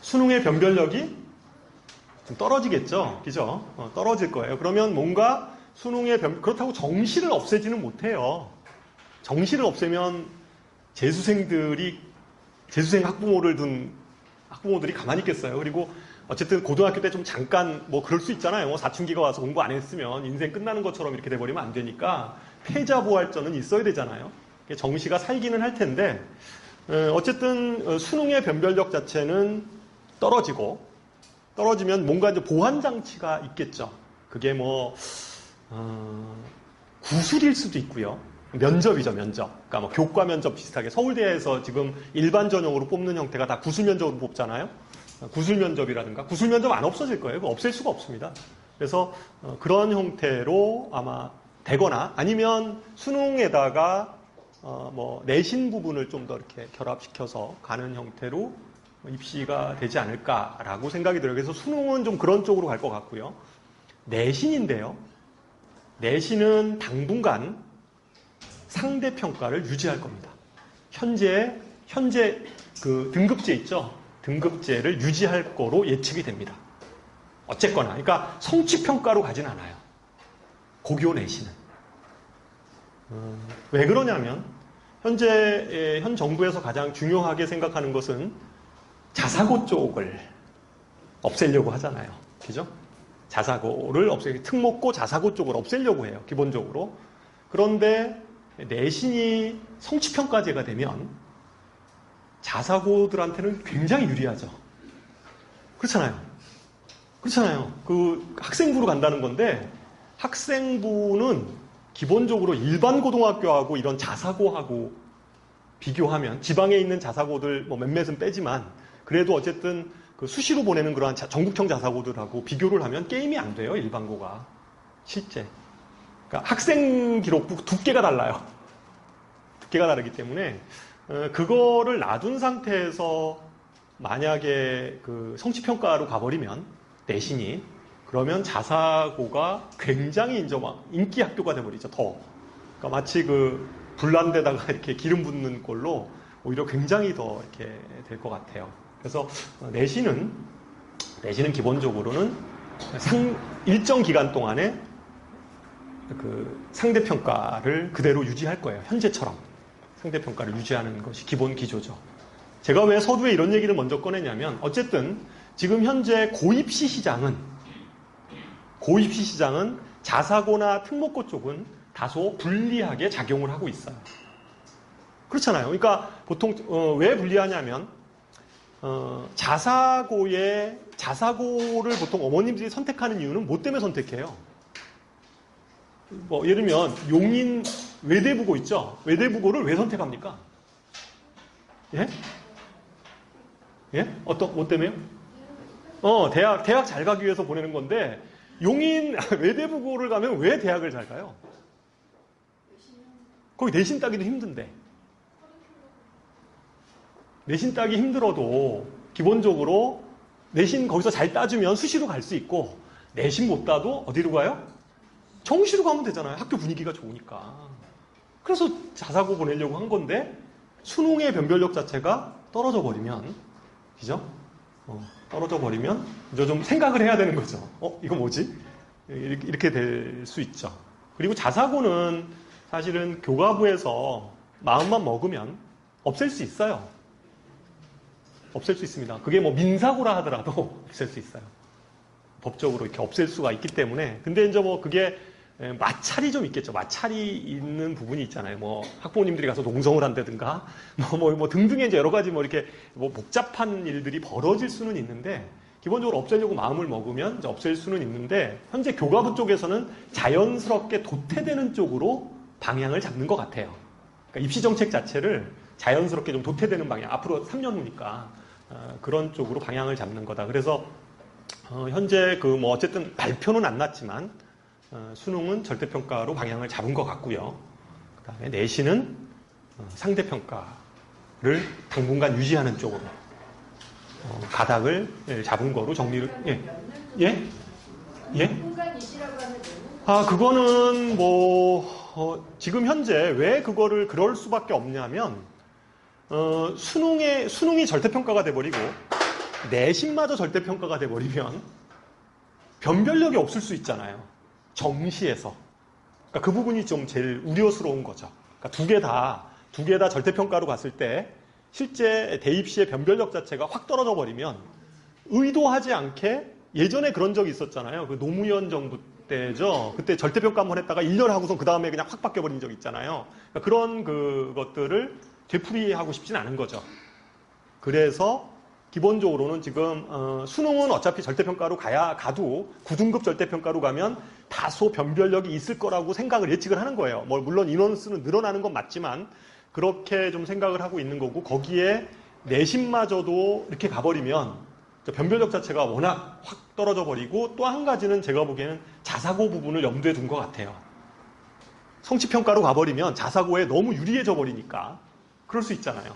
수능의 변별력이 좀 떨어지겠죠. 그죠? 떨어질 거예요. 그러면 뭔가 그렇다고 정시를 없애지는 못해요. 정시를 없애면 재수생 학부모를 둔 학부모들이 가만히 있겠어요. 그리고 어쨌든 고등학교 때 좀 잠깐 뭐 그럴 수 있잖아요. 뭐 사춘기가 와서 공부 안 했으면 인생 끝나는 것처럼 이렇게 돼버리면 안 되니까 패자부활전은 있어야 되잖아요. 정시가 살기는 할 텐데 어쨌든 수능의 변별력 자체는 떨어지면 뭔가 이제 보완 장치가 있겠죠. 그게 뭐 구술일 수도 있고요. 면접이죠, 면접. 그러니까 뭐 교과 면접 비슷하게 서울대에서 지금 일반 전형으로 뽑는 형태가 다 구술 면접으로 뽑잖아요. 구술 면접이라든가 구술 면접 안 없어질 거예요. 그거 없앨 수가 없습니다. 그래서 그런 형태로 아마 되거나 아니면 수능에다가 뭐 내신 부분을 좀 더 이렇게 결합시켜서 가는 형태로 입시가 되지 않을까라고 생각이 들어요. 그래서 수능은 좀 그런 쪽으로 갈 것 같고요. 내신인데요. 내신은 당분간 상대평가를 유지할 겁니다. 현재 그 등급제 있죠? 등급제를 유지할 거로 예측이 됩니다. 어쨌거나. 그러니까 성취평가로 가진 않아요. 고교 내신은. 왜 그러냐면 현 정부에서 가장 중요하게 생각하는 것은 자사고 쪽을 없애려고 하잖아요. 그죠? 자사고를 특목고 자사고 쪽을 없애려고 해요. 기본적으로. 그런데 내신이 성취평가제가 되면 자사고들한테는 굉장히 유리하죠. 그렇잖아요. 그 학생부로 간다는 건데 학생부는 기본적으로 일반 고등학교하고 이런 자사고하고 비교하면 지방에 있는 자사고들 뭐 몇몇은 빼지만 그래도 어쨌든 그 수시로 보내는 그러한 전국형 자사고들하고 비교를 하면 게임이 안 돼요. 일반고가. 실제. 그러니까 학생 기록부 두께가 달라요. 두께가 다르기 때문에 그거를 놔둔 상태에서 만약에 그 성취평가로 가버리면 내신이 그러면 자사고가 굉장히 이제 막 인기 학교가 돼버리죠. 더. 그러니까 마치 그 불난데다가 이렇게 기름 붓는 꼴로 오히려 굉장히 더 이렇게 될 것 같아요. 그래서 내신은 기본적으로는 일정 기간 동안에 그 상대평가를 그대로 유지할 거예요. 현재처럼 상대평가를 유지하는 것이 기본 기조죠. 제가 왜 서두에 이런 얘기를 먼저 꺼내냐면 어쨌든 지금 현재 고입시 시장은 자사고나 특목고 쪽은 다소 불리하게 작용을 하고 있어요. 그렇잖아요. 그러니까 보통 왜 불리하냐면 자사고를 보통 어머님들이 선택하는 이유는 뭐 때문에 선택해요? 뭐 예를 들면 용인 외대부고 있죠. 외대부고를 왜 선택합니까? 예? 뭐 때문에요? 대학 잘 가기 위해서 보내는 건데 용인 외대부고를 가면 왜 대학을 잘 가요? 거기 내신 따기도 힘든데. 내신 따기 힘들어도 기본적으로 내신 거기서 잘 따주면 수시로 갈 수 있고 내신 못 따도 어디로 가요? 정시로 가면 되잖아요. 학교 분위기가 좋으니까. 그래서 자사고 보내려고 한 건데 수능의 변별력 자체가 떨어져 버리면 그죠? 떨어져 버리면 이제 좀 생각을 해야 되는 거죠. 이거 뭐지? 이렇게 될 수 있죠. 그리고 자사고는 사실은 교과부에서 마음만 먹으면 없앨 수 있어요. 없앨 수 있습니다. 그게 뭐 민사고라 하더라도 없앨 수 있어요. 법적으로 이렇게 없앨 수가 있기 때문에. 근데 이제 뭐 그게 마찰이 좀 있겠죠. 마찰이 있는 부분이 있잖아요. 뭐 학부모님들이 가서 농성을 한다든가 뭐 등등의 이제 여러 가지 뭐 이렇게 뭐 복잡한 일들이 벌어질 수는 있는데 기본적으로 없애려고 마음을 먹으면 이제 없앨 수는 있는데 현재 교과부 쪽에서는 자연스럽게 도태되는 쪽으로 방향을 잡는 것 같아요. 그러니까 입시 정책 자체를 자연스럽게 좀 도태되는 방향. 앞으로 3년 후니까 그런 쪽으로 방향을 잡는 거다. 그래서 현재 그 뭐 어쨌든 발표는 안 났지만 수능은 절대평가로 방향을 잡은 것 같고요. 그 다음에 내신은 상대평가를 당분간 유지하는 쪽으로 가닥을 잡은 거로 정리를. 예? 그거는 뭐 지금 현재 왜 그거를 그럴 수밖에 없냐면 수능이 절대평가가 돼버리고 내신마저 절대평가가 돼버리면 변별력이 없을 수 있잖아요. 정시에서. 그러니까 그 부분이 좀 제일 우려스러운 거죠. 그러니까 두 개 다 절대평가로 갔을 때 실제 대입시의 변별력 자체가 확 떨어져 버리면 의도하지 않게 예전에 그런 적이 있었잖아요. 그 노무현 정부 때죠. 그때 절대평가 한번 했다가 1년 하고선 그 다음에 그냥 확 바뀌어버린 적 있잖아요. 그러니까 그런 그것들을 되풀이하고 싶진 않은 거죠. 그래서 기본적으로는 지금 수능은 어차피 절대평가로 가도 9등급 절대평가로 가면 다소 변별력이 있을 거라고 생각을 예측을 하는 거예요. 뭐 물론 인원수는 늘어나는 건 맞지만 그렇게 좀 생각을 하고 있는 거고 거기에 내신마저도 이렇게 가버리면 변별력 자체가 워낙 확 떨어져 버리고 또 한 가지는 제가 보기에는 자사고 부분을 염두에 둔 것 같아요. 성취평가로 가버리면 자사고에 너무 유리해져 버리니까 그럴 수 있잖아요.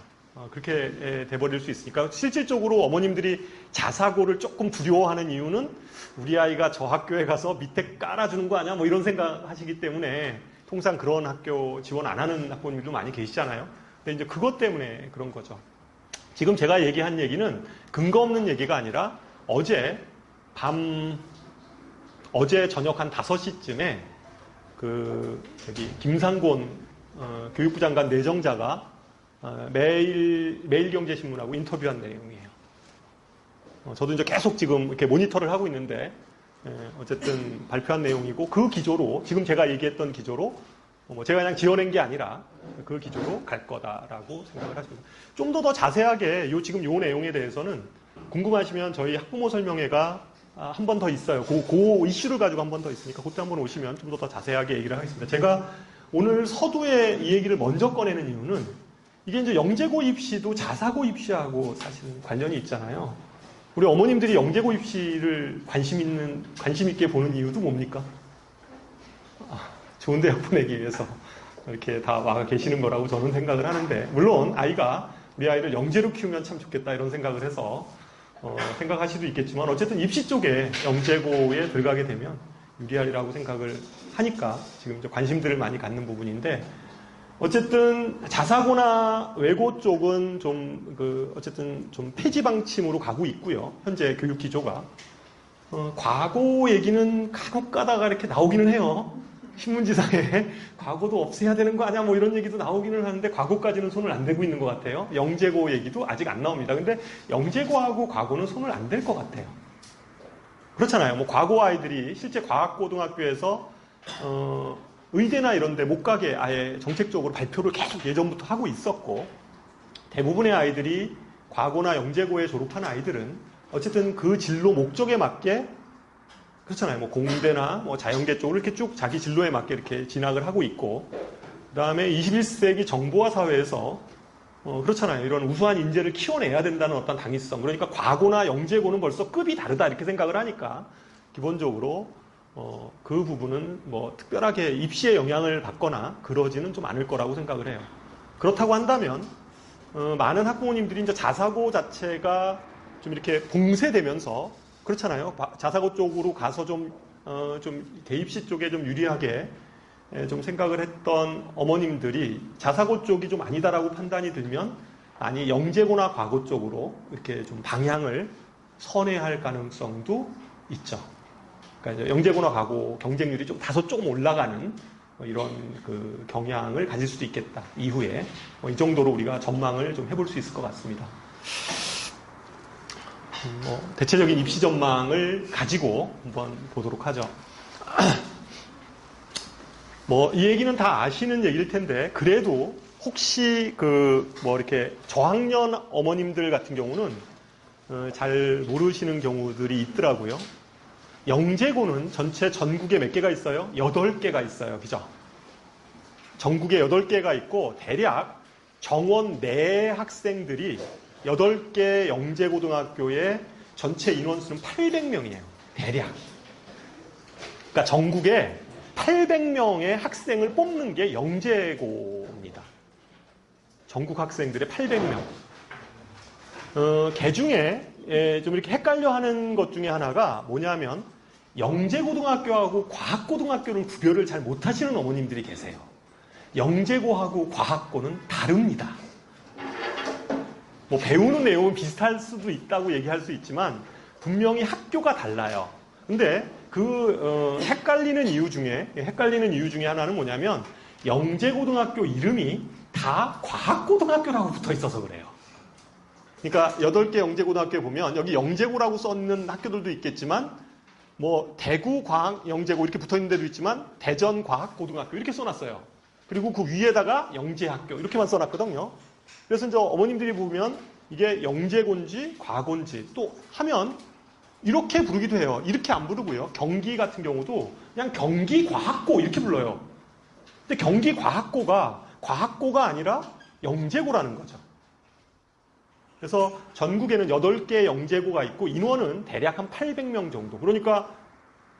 그렇게 돼버릴 수 있으니까 실질적으로 어머님들이 자사고를 조금 두려워하는 이유는 우리 아이가 저 학교에 가서 밑에 깔아주는 거 아니야? 뭐 이런 생각 하시기 때문에 통상 그런 학교 지원 안 하는 학부모님도 많이 계시잖아요. 근데 이제 그것 때문에 그런 거죠. 지금 제가 얘기한 얘기는 근거 없는 얘기가 아니라 어제 저녁 한 5시쯤에 김상곤 교육부 장관 내정자가 매일경제신문하고 인터뷰한 내용이에요. 저도 이제 계속 지금 이렇게 모니터를 하고 있는데, 어쨌든 발표한 내용이고, 그 기조로, 지금 제가 얘기했던 기조로, 제가 그냥 지어낸 게 아니라 그 기조로 갈 거다라고 생각을 하십니다. 좀 더 자세하게 지금 요 내용에 대해서는 궁금하시면 저희 학부모 설명회가 한 번 더 있어요. 그 이슈를 가지고 한 번 더 있으니까 그때 한번 오시면 좀 더 자세하게 얘기를 하겠습니다. 제가 오늘 서두에 이 얘기를 먼저 꺼내는 이유는 이게 이제 영재고 입시도 자사고 입시하고 사실은 관련이 있잖아요. 우리 어머님들이 영재고 입시를 관심 있게 보는 이유도 뭡니까? 좋은 대학 보내기 위해서 이렇게 다 와 계시는 거라고 저는 생각을 하는데, 물론 우리 아이를 영재로 키우면 참 좋겠다 이런 생각을 해서 생각하실 수도 있겠지만 어쨌든 입시 쪽에 영재고에 들어가게 되면 유리하리라고 생각을 하니까 지금 이제 관심들을 많이 갖는 부분인데, 어쨌든 자사고나 외고 쪽은 어쨌든 좀 폐지 방침으로 가고 있고요. 현재 교육 기조가. 과거 얘기는 간혹 가다가 이렇게 나오기는 해요. 신문지상에 과거도 없애야 되는 거 아니야? 뭐 이런 얘기도 나오기는 하는데 과거까지는 손을 안 대고 있는 것 같아요. 영재고 얘기도 아직 안 나옵니다. 근데 영재고하고 과거는 손을 안 댈 것 같아요. 그렇잖아요. 뭐 과거 아이들이 실제 과학고등학교에서 의대나 이런 데 못 가게 아예 정책적으로 발표를 계속 예전부터 하고 있었고, 대부분의 아이들이 과거나 영재고에 졸업한 아이들은 어쨌든 그 진로 목적에 맞게, 그렇잖아요. 뭐 공대나 뭐 자연계 쪽으로 이렇게 쭉 자기 진로에 맞게 이렇게 진학을 하고 있고, 그 다음에 21세기 정보화 사회에서 그렇잖아요. 이런 우수한 인재를 키워내야 된다는 어떤 당위성. 그러니까 과거나 영재고는 벌써 급이 다르다 이렇게 생각을 하니까 기본적으로 그 부분은 뭐 특별하게 입시에 영향을 받거나 그러지는 좀 않을 거라고 생각을 해요. 그렇다고 한다면 많은 학부모님들이 이제 자사고 자체가 좀 이렇게 봉쇄되면서, 그렇잖아요. 자사고 쪽으로 가서 좀 대입시 쪽에 좀 유리하게 좀 생각을 했던 어머님들이 자사고 쪽이 좀 아니다라고 판단이 들면 아니 영재고나 과고 쪽으로 이렇게 좀 방향을 선회할 가능성도 있죠. 그러니까 영재고나 과고 경쟁률이 다소 조금 올라가는 이런 그 경향을 가질 수도 있겠다. 이후에 이 정도로 우리가 전망을 좀 해볼 수 있을 것 같습니다. 대체적인 입시 전망을 가지고 한번 보도록 하죠. 이 얘기는 다 아시는 얘기일 텐데, 그래도 혹시 이렇게 저학년 어머님들 같은 경우는 잘 모르시는 경우들이 있더라고요. 영재고는 전체 전국에 몇 개가 있어요? 8개가 있어요. 그죠? 전국에 8개가 있고, 대략 정원 내 학생들이 8개 영재고등학교의 전체 인원수는 800명이에요. 대략. 그러니까 전국에 800명의 학생을 뽑는 게 영재고입니다. 전국 학생들의 800명. 개 중에 좀 이렇게 헷갈려 하는 것 중에 하나가 뭐냐면, 영재고등학교하고 과학고등학교를 구별을 잘 못하시는 어머님들이 계세요. 영재고하고 과학고는 다릅니다. 뭐 배우는 내용은 비슷할 수도 있다고 얘기할 수 있지만 분명히 학교가 달라요. 근데 헷갈리는 이유 중에 하나는 뭐냐면 영재고등학교 이름이 다 과학고등학교라고 붙어 있어서 그래요. 그러니까 8개 영재고등학교에 보면 여기 영재고라고 써있는 학교들도 있겠지만 뭐 대구과학영재고 이렇게 붙어 있는 데도 있지만 대전과학고등학교 이렇게 써놨어요. 그리고 그 위에다가 영재학교 이렇게만 써놨거든요. 그래서 이제 어머님들이 보면 이게 영재고인지 과고인지 또 하면 이렇게 부르기도 해요. 이렇게 안 부르고요. 경기 같은 경우도 그냥 경기과학고 이렇게 불러요. 근데 경기과학고가 과학고가 아니라 영재고라는 거죠. 그래서 전국에는 8개 영재고가 있고 인원은 대략 한 800명 정도. 그러니까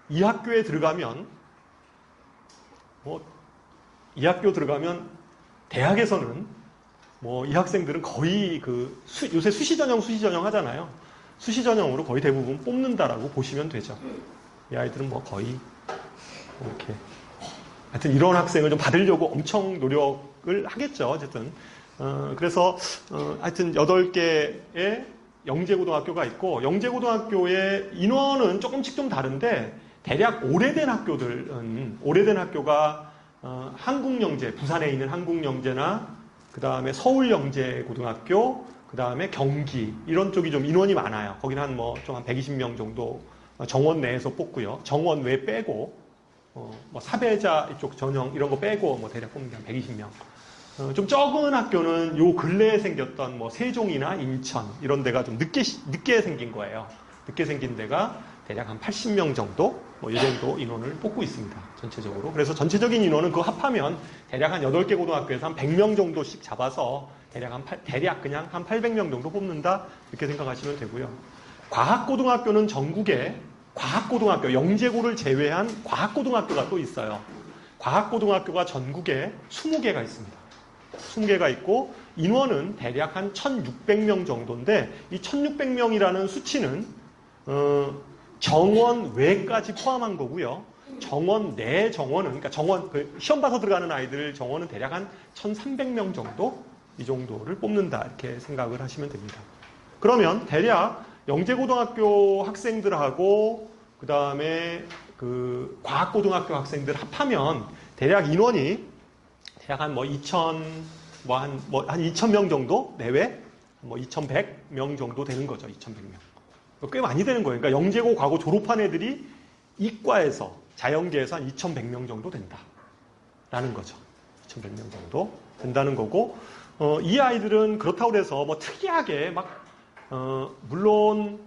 이 학교에 들어가면 이 학교 들어가면 대학에서는 이 학생들은 거의 요새 수시전형 하잖아요. 수시전형으로 거의 대부분 뽑는다라고 보시면 되죠. 이 아이들은 거의 이렇게 하여튼 이런 학생을 좀 받으려고 엄청 노력을 하겠죠. 어쨌든 그래서 하여튼 8개의 영재고등학교가 있고 영재고등학교의 인원은 조금씩 좀 다른데 대략 오래된 학교가 한국영재, 부산에 있는 한국영재나 그 다음에 서울영재고등학교, 그 다음에 경기 이런 쪽이 좀 인원이 많아요. 거기는 한 120명 정도 정원 내에서 뽑고요. 정원 외 빼고 사배자 이쪽 전형 이런 거 빼고 대략 뽑는 게 한 120명. 좀 적은 학교는 요 근래에 생겼던 세종이나 인천 이런 데가 좀 늦게 생긴 거예요. 늦게 생긴 데가 대략 한 80명 정도 이 정도 인원을 뽑고 있습니다. 전체적으로. 그래서 전체적인 인원은 그거 합하면 대략 한 8개 고등학교에서 한 100명 정도씩 잡아서 대략 그냥 한 800명 정도 뽑는다 이렇게 생각하시면 되고요. 과학고등학교는 전국에 과학고등학교, 영재고를 제외한 과학고등학교가 또 있어요. 과학고등학교가 전국에 20개가 있습니다. 20개가 있고 인원은 대략 한 1600명 정도인데 이 1600명이라는 수치는 정원 외까지 포함한 거고요. 정원 내 정원은 그러니까 시험 봐서 들어가는 아이들 정원은 대략 한 1300명 정도 이 정도를 뽑는다 이렇게 생각을 하시면 됩니다. 그러면 대략 영재고등학교 학생들하고 그 다음에 과학고등학교 학생들 합하면 대략 인원이 대략 한 2,000명 정도 내외 2,100명 정도 되는 거죠. 2,100명. 꽤 많이 되는 거예요. 그러니까 영재고 과고 졸업한 애들이 이과에서 자연계에서 한 2,100명 정도 된다라는 거죠. 2,100명 정도 된다는 거고 이 아이들은 그렇다고 해서 특이하게 물론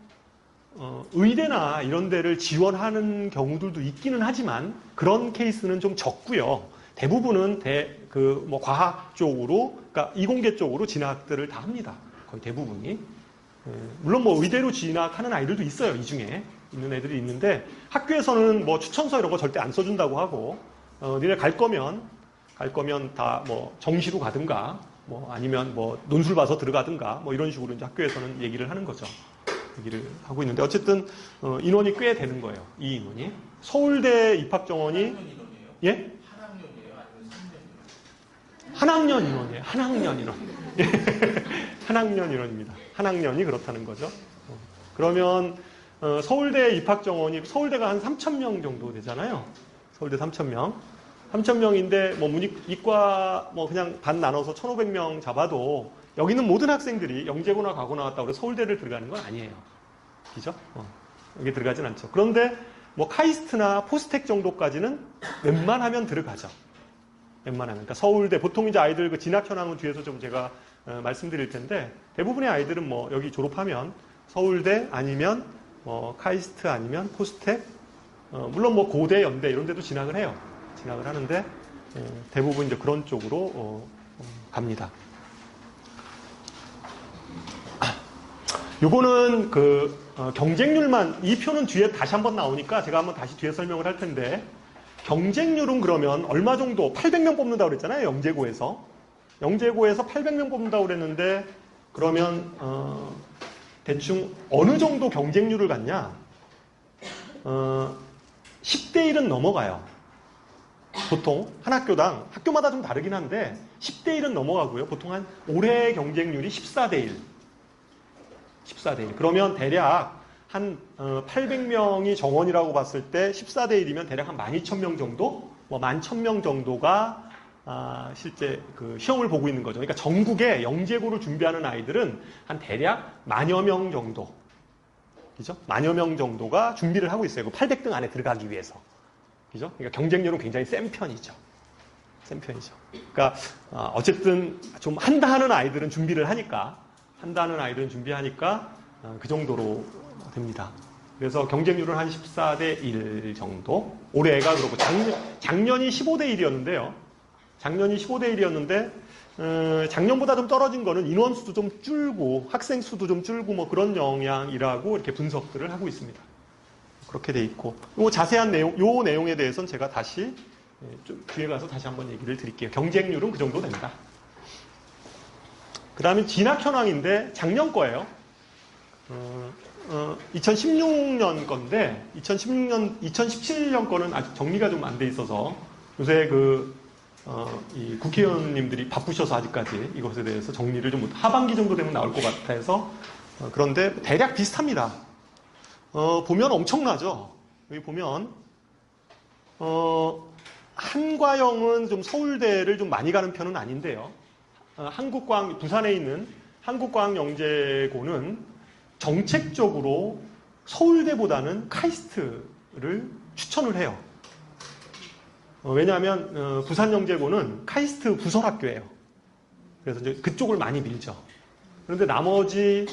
의대나 이런 데를 지원하는 경우들도 있기는 하지만 그런 케이스는 좀 적고요. 대부분은 과학 쪽으로, 그러니까 이공계 쪽으로 진학들을 다 합니다. 거의 대부분이. 물론 의대로 진학하는 아이들도 있어요. 이 중에 있는 애들이 있는데 학교에서는 추천서 이런 거 절대 안 써준다고 하고 니네 갈 거면 다 정시로 가든가 아니면 논술 봐서 들어가든가 이런 식으로 이제 학교에서는 얘기를 하는 거죠. 얘기를 하고 있는데 어쨌든 인원이 꽤 되는 거예요. 이 인원이. 서울대 입학 정원이 예? 한 학년 인원이에요. 한 학년 인원. 한 학년 인원입니다. 한 학년이 그렇다는 거죠. 그러면 서울대 입학 정원이 서울대가 한 3,000명 정도 되잖아요. 서울대 3,000명. 3,000명인데 이과 그냥 반 나눠서 1,500명 잡아도 여기는 모든 학생들이 영재고나 과고 나왔다고 해서 서울대를 들어가는 건 아니에요. 그죠? 여기 들어가진 않죠. 그런데 카이스트나 포스텍 정도까지는 웬만하면 들어가죠. 웬만하면. 그러니까 서울대, 보통 이제 아이들 진학 현황은 뒤에서 좀 제가 말씀드릴 텐데, 대부분의 아이들은 여기 졸업하면 서울대 아니면 카이스트 아니면 포스텍, 물론 고대, 연대 이런 데도 진학을 해요. 진학을 하는데, 대부분 이제 그런 쪽으로 갑니다. 요거는 경쟁률만, 이 표는 뒤에 다시 한번 나오니까 제가 한번 다시 뒤에 설명을 할 텐데, 경쟁률은 그러면 얼마 정도, 800명 뽑는다고 그랬잖아요, 영재고에서. 영재고에서 800명 뽑는다고 그랬는데, 그러면, 대충 어느 정도 경쟁률을 갖냐? 10대 1은 넘어가요. 보통, 한 학교당, 학교마다 좀 다르긴 한데, 10대 1은 넘어가고요. 보통 올해 경쟁률이 14대 1. 14대 1. 그러면 대략 한 800명이 정원이라고 봤을 때 14대 1이면 대략 한 12,000명 정도? 뭐 11,000명 정도가 실제 그 시험을 보고 있는 거죠. 그러니까 전국에 영재고를 준비하는 아이들은 한 대략 10,000여 명 정도. 그죠? 10,000여 명 정도가 준비를 하고 있어요. 그 800등 안에 들어가기 위해서. 그죠? 그러니까 경쟁률은 굉장히 센 편이죠. 센 편이죠. 그러니까 어쨌든 좀 한다 하는 아이들은 준비를 하니까 그 정도로 됩니다. 그래서 경쟁률은 한 14대 1 정도. 올해가 그렇고 작년이 15대 1이었는데요. 작년이 15대 1이었는데 작년보다 좀 떨어진 거는 인원수도 좀 줄고 학생 수도 좀 줄고 뭐 그런 영향이라고 이렇게 분석들을 하고 있습니다. 그렇게 돼 있고 요 자세한 내용, 요 내용에 대해서는 제가 다시 좀 뒤에 가서 다시 한번 얘기를 드릴게요. 경쟁률은 그 정도 된다. 그 다음에 진학 현황인데 작년 거예요. 2016년 건데 2017년 거는 아직 정리가 좀 안 돼 있어서 요새 이 국회의원님들이 바쁘셔서 아직까지 이것에 대해서 정리를 좀 하반기 정도 되면 나올 것 같아서 그런데 대략 비슷합니다. 보면 엄청나죠. 여기 보면 한과영은 좀 서울대를 좀 많이 가는 편은 아닌데요. 부산에 있는 한국과학영재고는 정책적으로 서울대보다는 카이스트를 추천을 해요. 왜냐하면 부산영재고는 카이스트 부설학교예요. 그래서 이제 그쪽을 많이 밀죠. 그런데 나머지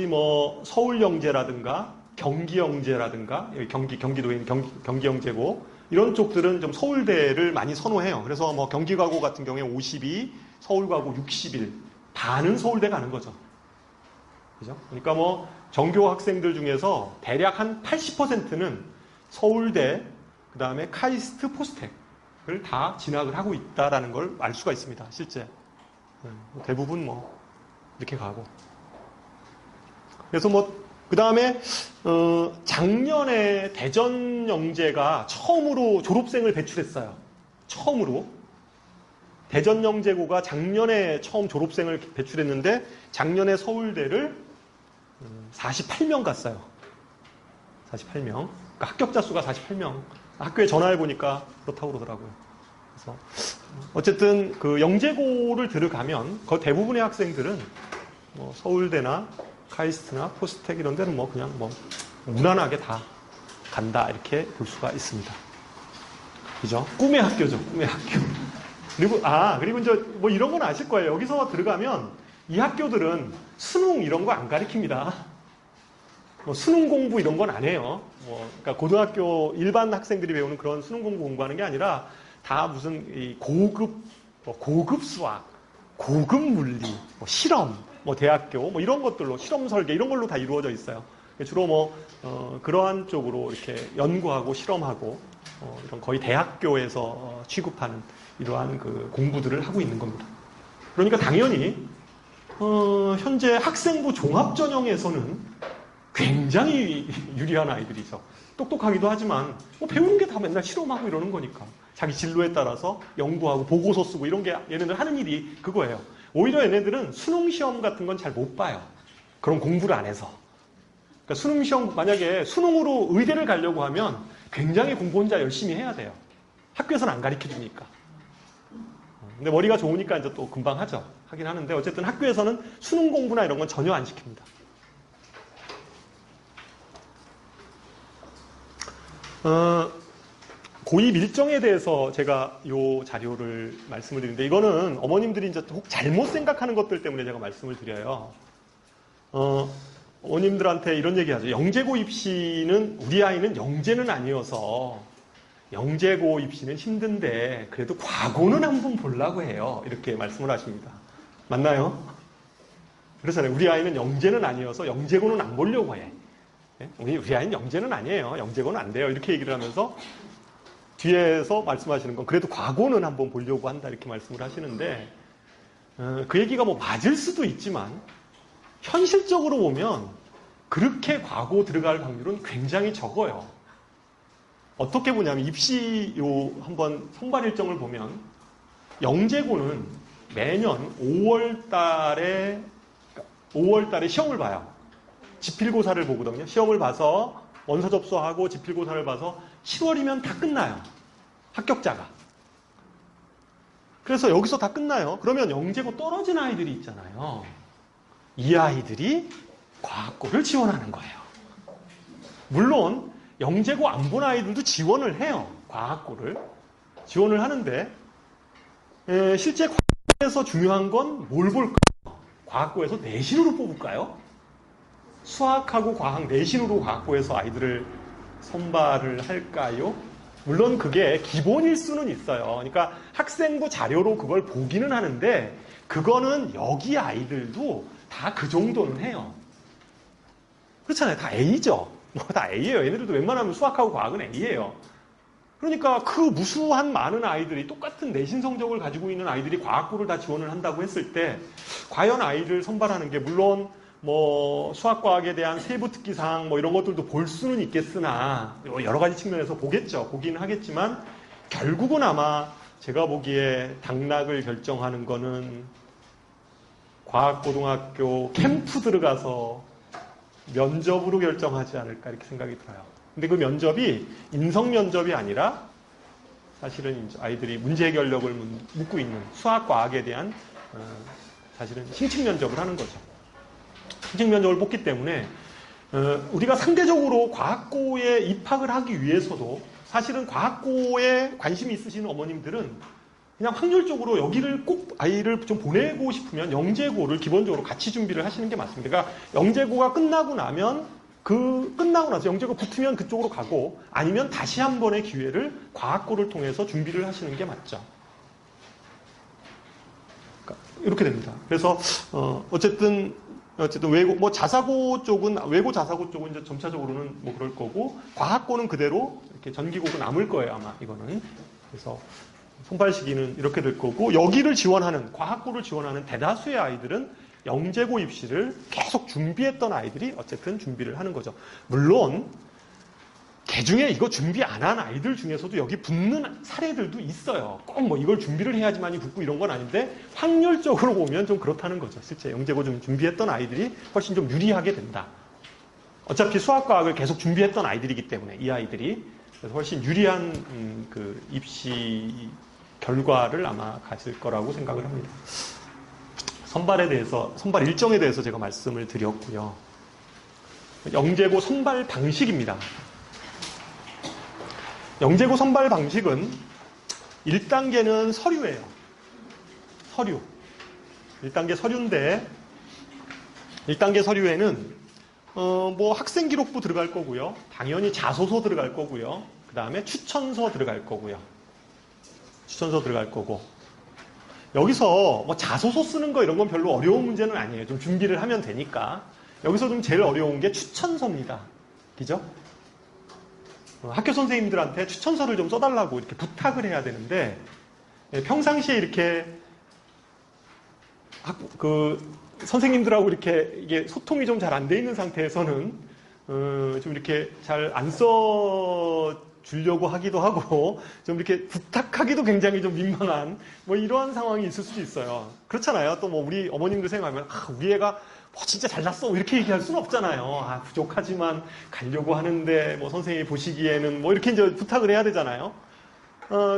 뭐 서울영재라든가 경기영재라든가 경기도에 있는 경기영재고 이런 쪽들은 좀 서울대를 많이 선호해요. 그래서 뭐 경기가고 같은 경우에 52, 서울가고 61, 반은 서울대 가는 거죠. 그죠? 그러니까 뭐 전교 학생들 중에서 대략 한 80%는 서울대, 그 다음에 카이스트, 포스텍을 다 진학을 하고 있다라는 걸 알 수가 있습니다. 실제 대부분 뭐 이렇게 가고. 그래서 뭐 그 다음에 작년에 대전영재가 처음으로 졸업생을 배출했어요. 처음으로 대전영재고가 작년에 처음 졸업생을 배출했는데 작년에 서울대를 48명 갔어요. 48명. 그러니까 합격자 수가 48명. 학교에 전화해 보니까 그렇다고 그러더라고요. 그래서 어쨌든 그 영재고를 들어가면 그 대부분의 학생들은 뭐 서울대나 카이스트나 포스텍 이런 데는 뭐 그냥 뭐 무난하게 다 간다 이렇게 볼 수가 있습니다. 그죠? 꿈의 학교죠. 꿈의 학교. 그리고 이제 뭐 이런 건 아실 거예요. 여기서 들어가면 이 학교들은 수능 이런 거 안 가르칩니다. 뭐 수능 공부 이런 건 안 해요. 그러니까 고등학교 일반 학생들이 배우는 그런 수능 공부하는 게 아니라 다 무슨 이 고급 수학, 고급 물리, 뭐 실험, 뭐 대학교, 뭐 이런 것들로 실험 설계 이런 걸로 다 이루어져 있어요. 주로 뭐 그러한 쪽으로 이렇게 연구하고 실험하고 이런 거의 대학교에서 취급하는 이러한 그 공부들을 하고 있는 겁니다. 그러니까 당연히 현재 학생부 종합전형에서는 굉장히 유리한 아이들이죠. 똑똑하기도 하지만 뭐 배우는 게 다 맨날 실험하고 이러는 거니까 자기 진로에 따라서 연구하고 보고서 쓰고 이런 게 얘네들 하는 일이 그거예요. 오히려 얘네들은 수능 시험 같은 건 잘 못 봐요. 그런 공부를 안 해서. 그러니까 수능 시험 만약에 수능으로 의대를 가려고 하면 굉장히 공부 혼자 열심히 해야 돼요. 학교에서는 안 가르쳐 주니까. 근데 머리가 좋으니까 이제 또 금방 하긴 하는데 어쨌든 학교에서는 수능 공부나 이런 건 전혀 안 시킵니다. 고입 일정에 대해서 제가 이 자료를 말씀을 드리는데 이거는 어머님들이 이제 혹 잘못 생각하는 것들 때문에 제가 말씀을 드려요. 어머님들한테 이런 얘기하죠. 영재고 입시는 우리 아이는 영재는 아니어서 영재고 입시는 힘든데 그래도 과고는 한번 보려고 해요. 이렇게 말씀을 하십니다. 맞나요? 그렇잖아요. 우리 아이는 영재는 아니어서 영재고는 안 보려고 해. 우리 아이는 영재는 아니에요. 영재고는 안 돼요. 이렇게 얘기를 하면서 뒤에서 말씀하시는 건 그래도 과고는 한번 보려고 한다 이렇게 말씀을 하시는데 그 얘기가 뭐 맞을 수도 있지만 현실적으로 보면 그렇게 과고 들어갈 확률은 굉장히 적어요. 어떻게 보냐면 입시 한번 선발 일정을 보면 영재고는 매년 5월 달에 5월 달에 시험을 봐요. 지필고사를 보거든요. 시험을 봐서 원서 접수하고 지필고사를 봐서 7월이면 다 끝나요. 합격자가. 그래서 여기서 다 끝나요. 그러면 영재고 떨어진 아이들이 있잖아요. 이 아이들이 과학고를 지원하는 거예요. 물론 영재고 안 본 아이들도 지원을 해요. 과학고를. 지원을 하는데 실제 과학고에서 중요한 건 뭘 볼까요? 과학고에서 내신으로 뽑을까요? 수학하고 과학 내신으로 과학고에서 아이들을 선발을 할까요? 물론 그게 기본일 수는 있어요. 그러니까 학생부 자료로 그걸 보기는 하는데 그거는 여기 아이들도 다 그 정도는 해요. 그렇잖아요. 다 A죠. 뭐 다 A예요. 얘네들도 웬만하면 수학하고 과학은 A예요. 그러니까 그 무수한 많은 아이들이 똑같은 내신 성적을 가지고 있는 아이들이 과학고를 다 지원을 한다고 했을 때 과연 아이를 선발하는 게 물론 뭐 수학과학에 대한 세부 특기사항 뭐 이런 것들도 볼 수는 있겠으나 여러 가지 측면에서 보겠죠. 보기는 하겠지만 결국은 아마 제가 보기에 당락을 결정하는 거는 과학고등학교 캠프 들어가서 면접으로 결정하지 않을까 이렇게 생각이 들어요. 근데 그 면접이 인성 면접이 아니라 사실은 아이들이 문제 해결력을 묻고 있는 수학, 과학에 대한 사실은 심층 면접을 하는 거죠. 심층 면접을 뽑기 때문에 우리가 상대적으로 과학고에 입학을 하기 위해서도 사실은 과학고에 관심이 있으신 어머님들은 그냥 확률적으로 여기를 꼭 아이를 좀 보내고 싶으면 영재고를 기본적으로 같이 준비를 하시는 게 맞습니다. 그러니까 영재고가 끝나고 나면 끝나고 나서 영재고 붙으면 그쪽으로 가고 아니면 다시 한 번의 기회를 과학고를 통해서 준비를 하시는 게 맞죠. 그러니까 이렇게 됩니다. 그래서 어쨌든 외고 뭐 자사고 쪽은 외고 자사고 쪽은 이제 점차적으로는 뭐 그럴 거고 과학고는 그대로 이렇게 전기고가 남을 거예요 아마 이거는. 그래서 선발 시기는 이렇게 될 거고 여기를 지원하는 과학고를 지원하는 대다수의 아이들은 영재고 입시를 계속 준비했던 아이들이 어쨌든 준비를 하는 거죠. 물론 개중에 이거 준비 안 한 아이들 중에서도 여기 붙는 사례들도 있어요. 꼭 뭐 이걸 준비를 해야지만이 붙고 이런 건 아닌데 확률적으로 보면 좀 그렇다는 거죠. 실제 영재고 좀 준비했던 아이들이 훨씬 좀 유리하게 된다. 어차피 수학과학을 계속 준비했던 아이들이기 때문에 이 아이들이 그래서 훨씬 유리한 그 입시 결과를 아마 가질 거라고 생각을 합니다. 선발 일정에 대해서 제가 말씀을 드렸고요. 영재고 선발 방식입니다. 영재고 선발 방식은 1단계는 서류예요. 서류. 1단계 서류인데 1단계 서류에는 뭐 학생 기록부 들어갈 거고요. 당연히 자소서 들어갈 거고요. 그 다음에 추천서 들어갈 거고요. 추천서 들어갈 거고 여기서 뭐 자소서 쓰는 거 이런 건 별로 어려운 문제는 아니에요. 좀 준비를 하면 되니까. 여기서 좀 제일 어려운 게 추천서입니다. 그죠? 학교 선생님들한테 추천서를 좀 써달라고 이렇게 부탁을 해야 되는데 평상시에 이렇게 선생님들하고 이렇게 이게 소통이 좀 잘 안 돼 있는 상태에서는 좀 이렇게 잘 안 써주려고 하기도 하고 좀 이렇게 부탁하기도 굉장히 좀 민망한 뭐 이러한 상황이 있을 수도 있어요. 그렇잖아요. 또 뭐 우리 어머님들 생각하면 우리 애가 뭐 진짜 잘났어 이렇게 얘기할 수는 없잖아요. 부족하지만 가려고 하는데 뭐 선생님이 보시기에는 뭐 이렇게 이제 부탁을 해야 되잖아요.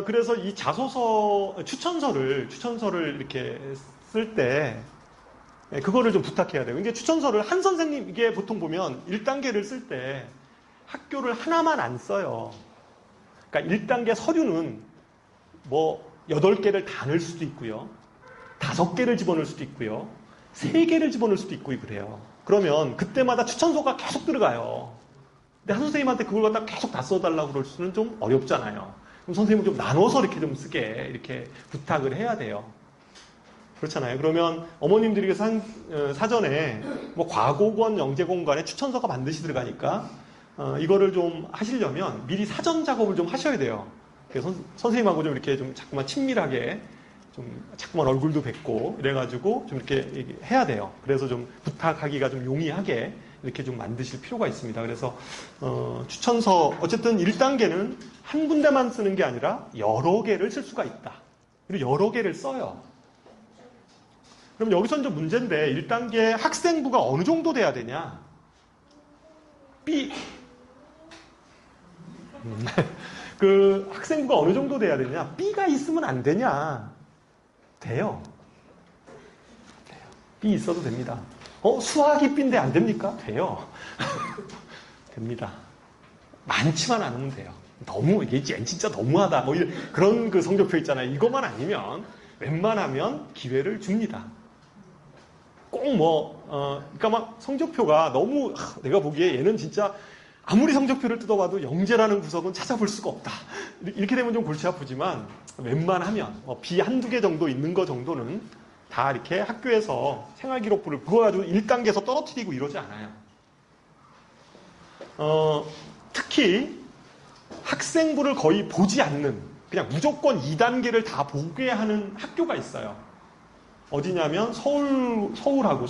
그래서 이 자소서 추천서를 이렇게 쓸 때 그거를 좀 부탁해야 돼요. 이게 추천서를 한 선생님 이게 보통 보면 1단계를 쓸 때 학교를 하나만 안 써요. 그러니까 1단계 서류는 뭐 8개를 다 넣을 수도 있고요. 5개를 집어넣을 수도 있고요. 3개를 집어넣을 수도 있고 그래요. 그러면 그때마다 추천서가 계속 들어가요. 근데 한 선생님한테 그걸 갖다 계속 다 써달라고 그럴 수는 좀 어렵잖아요. 그럼 선생님은 좀 나눠서 이렇게 좀 쓰게 이렇게 부탁을 해야 돼요. 그렇잖아요. 그러면 어머님들이 사전에 뭐 과고건 영재공간에 추천서가 반드시 들어가니까 이거를 좀 하시려면 미리 사전 작업을 좀 하셔야 돼요. 그래서 선생님하고 좀 이렇게 좀 자꾸만 친밀하게 좀 자꾸만 얼굴도 뵙고 이래가지고 좀 이렇게 해야 돼요. 그래서 좀 부탁하기가 좀 용이하게 이렇게 좀 만드실 필요가 있습니다. 그래서 추천서 어쨌든 1단계는 한 군데만 쓰는 게 아니라 여러 개를 쓸 수가 있다. 그리고 여러 개를 써요. 그럼 여기서 이제 문제인데 1단계 학생부가 어느 정도 돼야 되냐? B 그 학생부가 어느 정도 돼야 되냐? B가 있으면 안 되냐? 돼요. B 있어도 됩니다. 수학이 B인데 안 됩니까? 돼요. 됩니다. 많지만 않으면 돼요. 너무 이게 진짜 너무하다. 뭐 그런 그 성적표 있잖아요. 이것만 아니면 웬만하면 기회를 줍니다. 꼭 그러니까 막 성적표가 너무 내가 보기에 얘는 진짜 아무리 성적표를 뜯어봐도 영재라는 구석은 찾아볼 수가 없다. 이렇게 되면 좀 골치 아프지만 웬만하면 B 한두 개 정도 있는 거 정도는 다 이렇게 학교에서 생활기록부를 그거 가지고 1단계에서 떨어뜨리고 이러지 않아요. 특히 학생부를 거의 보지 않는 그냥 무조건 2단계를 다 보게 하는 학교가 있어요. 어디냐면 서울하고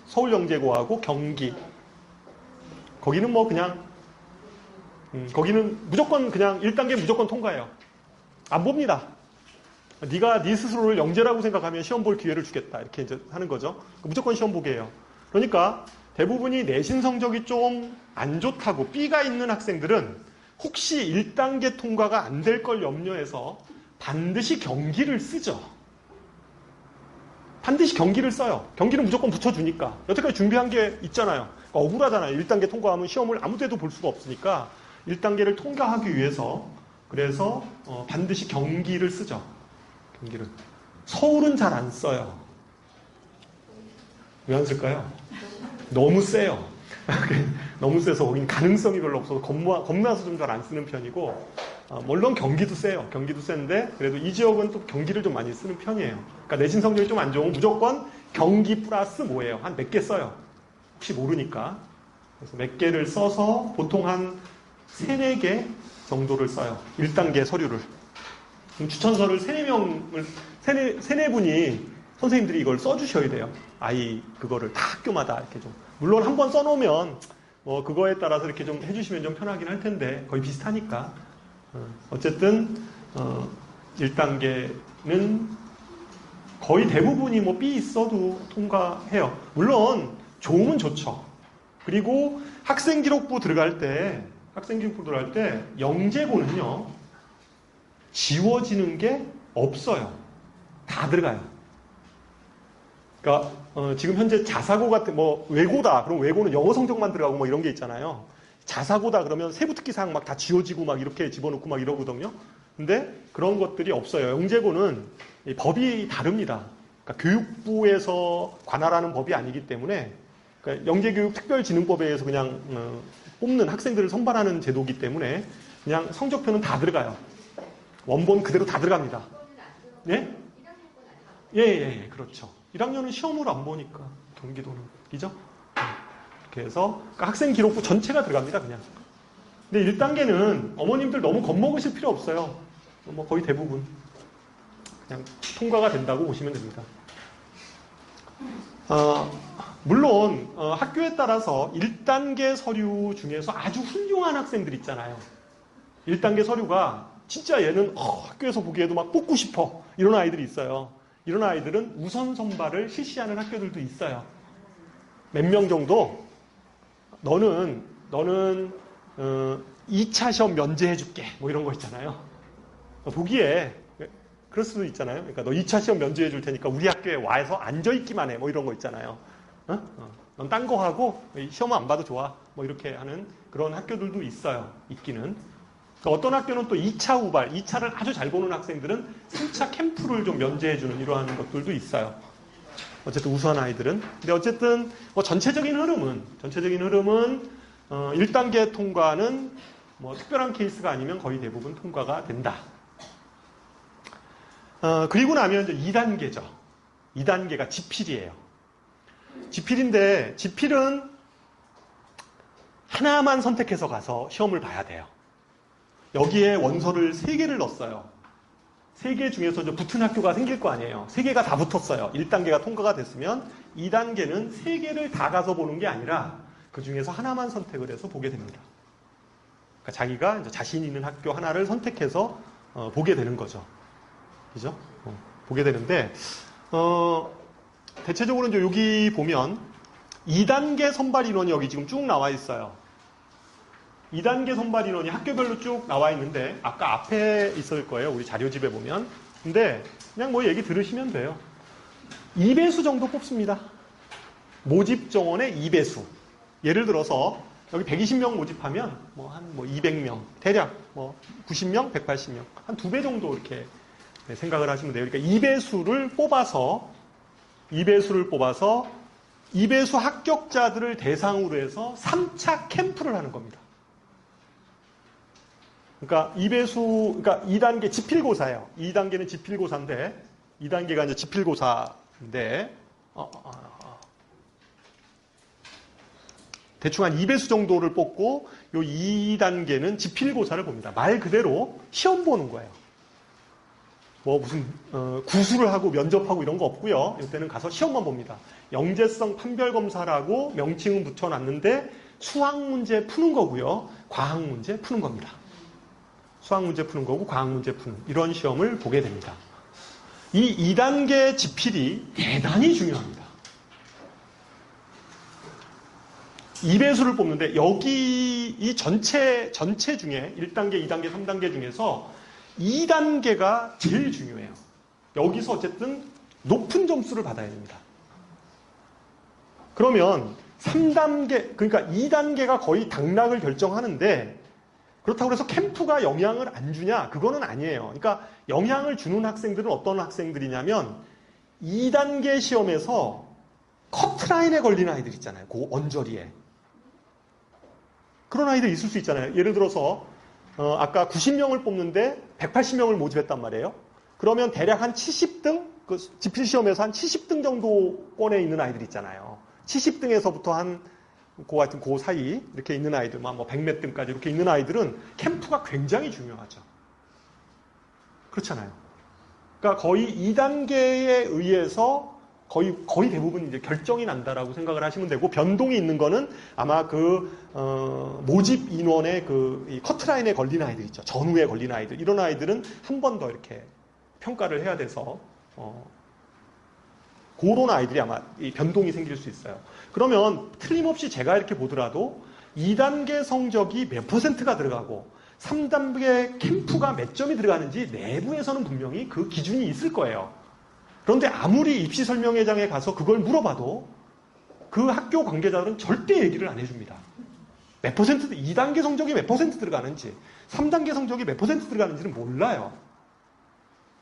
서울영재고하고 경기. 거기는 뭐 그냥 거기는 무조건 그냥 1단계 무조건 통과해요. 안 봅니다. 네가 네 스스로를 영재라고 생각하면 시험 볼 기회를 주겠다. 이렇게 이제 하는 거죠. 무조건 시험 보게 해요. 그러니까 대부분이 내신 성적이 좀 안 좋다고 B가 있는 학생들은 혹시 1단계 통과가 안 될 걸 염려해서 반드시 경기를 쓰죠. 반드시 경기를 써요. 경기는 무조건 붙여주니까. 여태까지 준비한 게 있잖아요. 그러니까 억울하잖아요. 1단계 통과하면 시험을 아무 데도 볼 수가 없으니까 1단계를 통과하기 위해서 그래서 반드시 경기를 쓰죠. 경기를. 서울은 잘 안 써요. 왜 안 쓸까요? 너무 세요. 너무 세서 거긴 가능성이 별로 없어서 겁나서 좀 잘 안 쓰는 편이고 물론 경기도 세요. 경기도 센데 그래도 이 지역은 또 경기를 좀 많이 쓰는 편이에요. 그러니까 내신 성적이 좀 안 좋으면 무조건 경기 플러스 뭐예요? 한 몇 개 써요. 혹시 모르니까. 그래서 몇 개를 써서 보통 한 3, 4개 정도를 써요. 1단계 서류를. 그럼 추천서를 3, 4명을 3, 4분이 선생님들이 이걸 써주셔야 돼요. 아이 그거를 다 학교마다 이렇게 좀. 물론 한 번 써놓으면 뭐 그거에 따라서 이렇게 좀 해주시면 좀 편하긴 할 텐데 거의 비슷하니까. 어쨌든 1단계는 거의 대부분이 뭐 B 있어도 통과해요. 물론 좋으면 좋죠. 그리고 학생기록부 들어갈 때 영재고는요 지워지는 게 없어요. 다 들어가요. 그러니까 지금 현재 자사고 같은 뭐 외고다 그럼 외고는 영어 성적만 들어가고 뭐 이런 게 있잖아요. 자사고다 그러면 세부특기사항 막 다 지워지고 막 이렇게 집어넣고 막 이러거든요. 근데 그런 것들이 없어요. 영재고는 법이 다릅니다. 그러니까 교육부에서 관할하는 법이 아니기 때문에 그러니까 영재교육특별진흥법에 의해서 그냥 뽑는 학생들을 선발하는 제도이기 때문에 그냥 성적표는 다 들어가요. 원본 그대로 다 들어갑니다. 네? 예, 그렇죠. 1학년은 시험을 안 보니까 경기도는 이죠? 이렇게 해서 그러니까 학생 기록부 전체가 들어갑니다, 그냥. 근데 1단계는 어머님들 너무 겁먹으실 필요 없어요. 뭐 거의 대부분 그냥 통과가 된다고 보시면 됩니다. 물론 학교에 따라서 1단계 서류 중에서 아주 훌륭한 학생들 있잖아요. 1단계 서류가 진짜 얘는 학교에서 보기에도 막 뽑고 싶어 이런 아이들이 있어요. 이런 아이들은 우선 선발을 실시하는 학교들도 있어요. 몇 명 정도 너는 2차 시험 면제해줄게 뭐 이런 거 있잖아요. 보기에 그럴 수도 있잖아요. 그러니까 너 2차 시험 면제해줄 테니까 우리 학교에 와서 앉아있기만 해 뭐 이런 거 있잖아요. 넌 딴 거 하고 시험 안 봐도 좋아 뭐 이렇게 하는 그런 학교들도 있어요. 있기는. 어떤 학교는 또 2차 후발, 2차를 아주 잘 보는 학생들은 3차 캠프를 좀 면제해주는 이러한 것들도 있어요. 어쨌든 우수한 아이들은. 근데 어쨌든 뭐 전체적인 흐름은 1단계 통과는 뭐 특별한 케이스가 아니면 거의 대부분 통과가 된다. 그리고 나면 이제 2단계죠. 2단계가 지필이에요. 지필인데 지필은 하나만 선택해서 가서 시험을 봐야 돼요. 여기에 원서를 3개를 넣었어요. 3개 중에서 이제 붙은 학교가 생길 거 아니에요. 3개가 다 붙었어요. 1단계가 통과가 됐으면 2단계는 3개를 다 가서 보는 게 아니라 그 중에서 하나만 선택을 해서 보게 됩니다. 그러니까 자기가 이제 자신 있는 학교 하나를 선택해서 보게 되는 거죠. 그죠? 보게 되는데 대체적으로 이제 여기 보면 2단계 선발 인원이 여기 지금 쭉 나와 있어요. 2단계 선발 인원이 학교별로 쭉 나와 있는데 아까 앞에 있을 거예요. 우리 자료집에 보면. 근데 그냥 뭐 얘기 들으시면 돼요. 2배수 정도 뽑습니다. 모집 정원의 2배수. 예를 들어서 여기 120명 모집하면 뭐 한 200명, 대략 뭐 90명, 180명, 한 2배 정도 이렇게 생각을 하시면 돼요. 그러니까 2배수를 뽑아서 2배수 합격자들을 대상으로 해서 3차 캠프를 하는 겁니다. 그러니까 2단계 지필고사예요. 2단계는 지필고사인데 2단계가 이제 지필고사인데 대충 한 2배수 정도를 뽑고 요 2단계는 지필고사를 봅니다. 말 그대로 시험 보는 거예요. 뭐 무슨 구술을 하고 면접하고 이런 거 없고요. 이때는 가서 시험만 봅니다. 영재성 판별검사라고 명칭은 붙여놨는데 수학 문제 푸는 거고요. 과학 문제 푸는 겁니다. 수학 문제 푸는 거고 과학 문제 푸는 이런 시험을 보게 됩니다. 이 2단계 지필이 대단히 중요합니다. 2배수를 뽑는데 여기 이 전체 중에 1단계, 2단계, 3단계 중에서 2단계가 제일 중요해요. 여기서 어쨌든 높은 점수를 받아야 됩니다. 그러면 3단계, 그러니까 2단계가 거의 당락을 결정하는데 그렇다고 해서 캠프가 영향을 안 주냐? 그거는 아니에요. 그러니까 영향을 주는 학생들은 어떤 학생들이냐면 2단계 시험에서 커트라인에 걸린 아이들 있잖아요. 그 언저리에. 그런 아이들 있을 수 있잖아요. 예를 들어서 아까 90명을 뽑는데 180명을 모집했단 말이에요. 그러면 대략 한 70등? 그 지필시험에서 한 70등 정도권에 있는 아이들 있잖아요. 70등에서부터 한 하여튼 그 사이 이렇게 있는 아이들만 뭐 100몇 등까지 이렇게 있는 아이들은 캠프가 굉장히 중요하죠. 그렇잖아요. 그러니까 거의 2단계에 의해서 거의 대부분 이제 결정이 난다라고 생각을 하시면 되고 변동이 있는 거는 아마 모집 인원의 이 커트라인에 걸린 아이들 있죠. 전후에 걸린 아이들. 이런 아이들은 한 번 더 이렇게 평가를 해야 돼서 그런 아이들이 아마 이 변동이 생길 수 있어요. 그러면 틀림없이 제가 이렇게 보더라도 2단계 성적이 몇 %가 들어가고 3단계 캠프가 몇 점이 들어가는지 내부에서는 분명히 그 기준이 있을 거예요. 그런데 아무리 입시 설명회장에 가서 그걸 물어봐도 그 학교 관계자들은 절대 얘기를 안 해줍니다. 몇 %, 2단계 성적이 몇 % 들어가는지, 3단계 성적이 몇 % 들어가는지는 몰라요.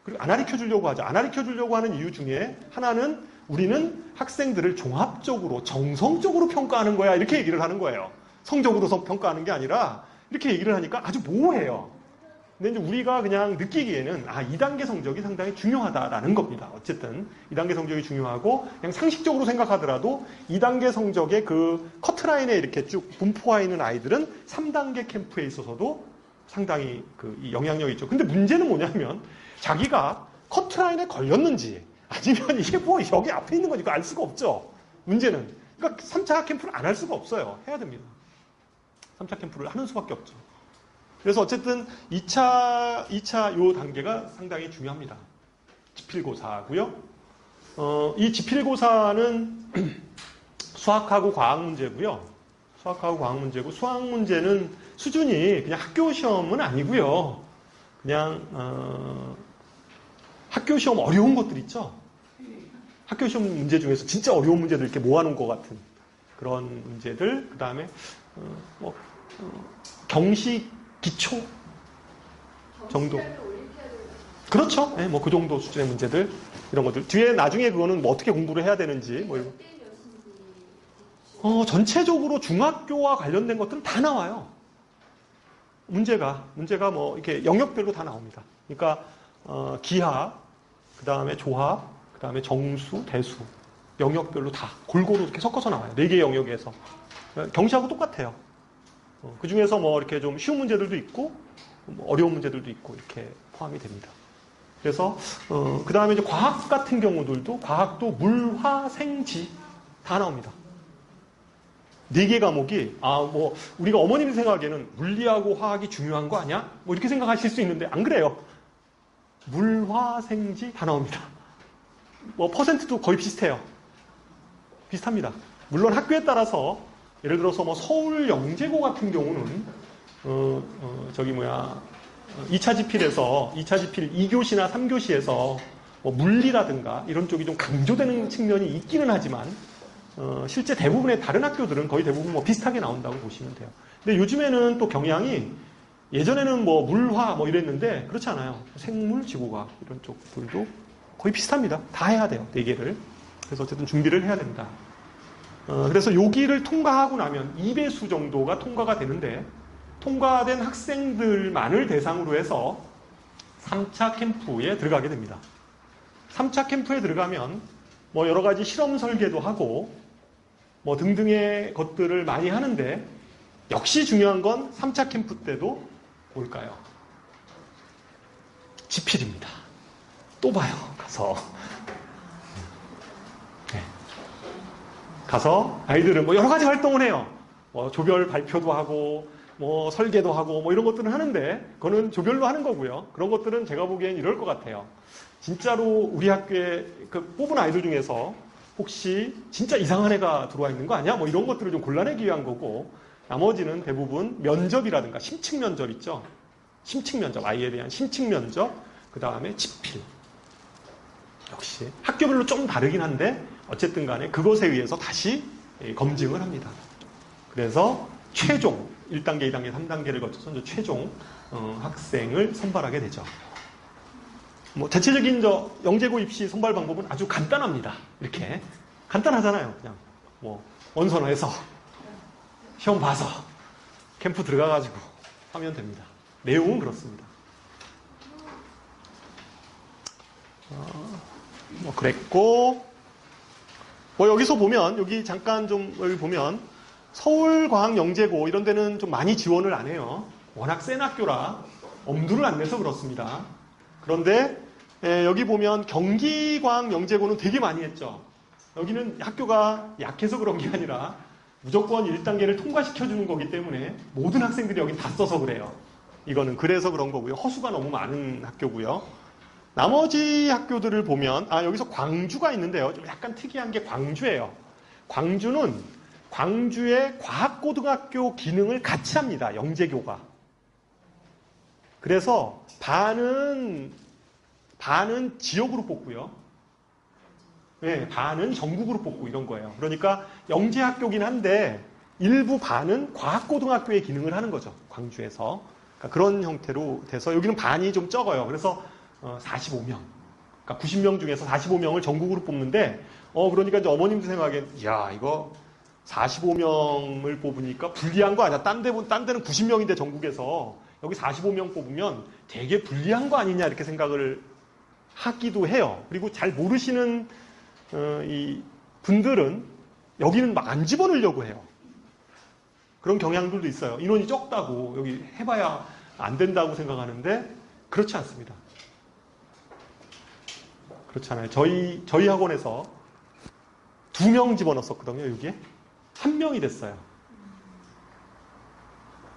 그리고 안 가르쳐 주려고 하죠. 안 가르쳐 주려고 하는 이유 중에 하나는 우리는 학생들을 종합적으로, 정성적으로 평가하는 거야. 이렇게 얘기를 하는 거예요. 성적으로 평가하는 게 아니라 이렇게 얘기를 하니까 아주 모호해요. 근데 이제 우리가 그냥 느끼기에는 2단계 성적이 상당히 중요하다라는 겁니다. 어쨌든 2단계 성적이 중요하고 그냥 상식적으로 생각하더라도 2단계 성적의 그 커트라인에 이렇게 쭉 분포해 있는 아이들은 3단계 캠프에 있어서도 상당히 이 영향력이 있죠. 근데 문제는 뭐냐면 자기가 커트라인에 걸렸는지 아니면 이게 뭐 여기 앞에 있는 거니까 알 수가 없죠. 문제는. 그러니까 3차 캠프를 안 할 수가 없어요. 해야 됩니다. 3차 캠프를 하는 수밖에 없죠. 그래서 어쨌든 2차 요 단계가 상당히 중요합니다. 지필고사고요. 이 지필고사는 수학하고 과학 문제고요. 수학하고 과학 문제고 수학 문제는 수준이 그냥 학교 시험은 아니고요. 그냥 학교 시험 어려운 것들 있죠. 학교 시험 문제 중에서 진짜 어려운 문제들 이렇게 모아놓은 것 같은 그런 문제들. 그 다음에 경식 기초 정도. 그렇죠. 네, 뭐 그 정도 수준의 문제들 이런 것들. 뒤에 나중에 그거는 뭐 어떻게 공부를 해야 되는지 뭐 이런. 전체적으로 중학교와 관련된 것들은 다 나와요. 문제가 뭐 이렇게 영역별로 다 나옵니다. 그러니까 기하, 그 다음에 조합, 그 다음에 정수, 대수 영역별로 다 골고루 이렇게 섞어서 나와요. 4개의 영역에서. 경시하고 똑같아요. 그 중에서 뭐 이렇게 좀 쉬운 문제들도 있고, 뭐 어려운 문제들도 있고, 이렇게 포함이 됩니다. 그래서, 그 다음에 이제 과학 같은 경우들도, 과학도 물, 화, 생, 지, 다 나옵니다. 4개 과목이, 뭐, 우리가 어머님 생각에는 물리하고 화학이 중요한 거 아니야? 뭐 이렇게 생각하실 수 있는데, 안 그래요. 물, 화, 생, 지 다 나옵니다. 뭐, 퍼센트도 거의 비슷해요. 비슷합니다. 물론 학교에 따라서 예를 들어서 뭐 서울 영재고 같은 경우는 2차 지필에서 2차 지필 2교시나 3교시에서 뭐 물리라든가 이런 쪽이 좀 강조되는 측면이 있기는 하지만 실제 대부분의 다른 학교들은 거의 대부분 뭐 비슷하게 나온다고 보시면 돼요. 근데 요즘에는 또 경향이 예전에는 뭐 물화 뭐 이랬는데 그렇지 않아요. 생물, 지구과학 이런 쪽들도 거의 비슷합니다. 다 해야 돼요. 4개를. 그래서 어쨌든 준비를 해야 된다. 그래서 여기를 통과하고 나면 2배수 정도가 통과가 되는데 통과된 학생들만을 대상으로 해서 3차 캠프에 들어가게 됩니다. 3차 캠프에 들어가면 뭐 여러 가지 실험 설계도 하고 뭐 등등의 것들을 많이 하는데 역시 중요한 건 3차 캠프 때도 뭘까요? 지필입니다. 또 봐요. 가서. 네. 가서 아이들은 뭐 여러 가지 활동을 해요. 뭐 조별 발표도 하고 뭐 설계도 하고 뭐 이런 것들은 하는데 그거는 조별로 하는 거고요. 그런 것들은 제가 보기엔 이럴 것 같아요. 진짜로 우리 학교에 그 뽑은 아이들 중에서 혹시 진짜 이상한 애가 들어와 있는 거 아니야? 뭐 이런 것들을 좀 골라내기 위한 거고 나머지는 대부분 면접이라든가 심층 면접 있죠. 심층 면접, 아이에 대한 심층 면접, 그 다음에 지필. 역시 학교별로 좀 다르긴 한데 어쨌든 간에 그것에 의해서 다시 검증을 합니다. 그래서 최종 1단계, 2단계, 3단계를 거쳐서 이제 최종 학생을 선발하게 되죠. 뭐 대체적인 영재고 입시 선발 방법은 아주 간단합니다. 이렇게 간단하잖아요. 그냥 뭐 원서너에서 시험 봐서 캠프 들어가가지고 하면 됩니다. 내용은 그렇습니다. 뭐 그랬고 뭐 여기서 보면 여기 잠깐 좀 여기 보면 서울과학영재고 이런 데는 좀 많이 지원을 안 해요. 워낙 센 학교라 엄두를 안 내서 그렇습니다. 그런데 여기 보면 경기과학영재고는 되게 많이 했죠. 여기는 학교가 약해서 그런 게 아니라 무조건 1단계를 통과시켜주는 거기 때문에 모든 학생들이 여기 다 써서 그래요. 이거는 그래서 그런 거고요. 허수가 너무 많은 학교고요. 나머지 학교들을 보면 여기서 광주가 있는데요. 좀 약간 특이한 게 광주예요. 광주는 광주의 과학고등학교 기능을 같이 합니다. 영재교가. 그래서 반은 지역으로 뽑고요. 네, 반은 전국으로 뽑고 이런 거예요. 그러니까 영재학교긴 한데 일부 반은 과학고등학교의 기능을 하는 거죠. 광주에서. 그러니까 그런 형태로 돼서 여기는 반이 좀 적어요. 그래서 45명. 그러니까 90명 중에서 45명을 전국으로 뽑는데 그러니까 이제 어머님도 생각하기엔 야 이거 45명을 뽑으니까 불리한 거 아니야. 딴 데는 90명인데 전국에서 여기 45명 뽑으면 되게 불리한 거 아니냐 이렇게 생각을 하기도 해요. 그리고 잘 모르시는 이 분들은 여기는 막 안 집어넣으려고 해요. 그런 경향들도 있어요. 인원이 적다고 여기 해봐야 안 된다고 생각하는데 그렇지 않습니다. 그렇잖아요. 저희 학원에서 2명 집어넣었거든요. 여기에 1명이 됐어요.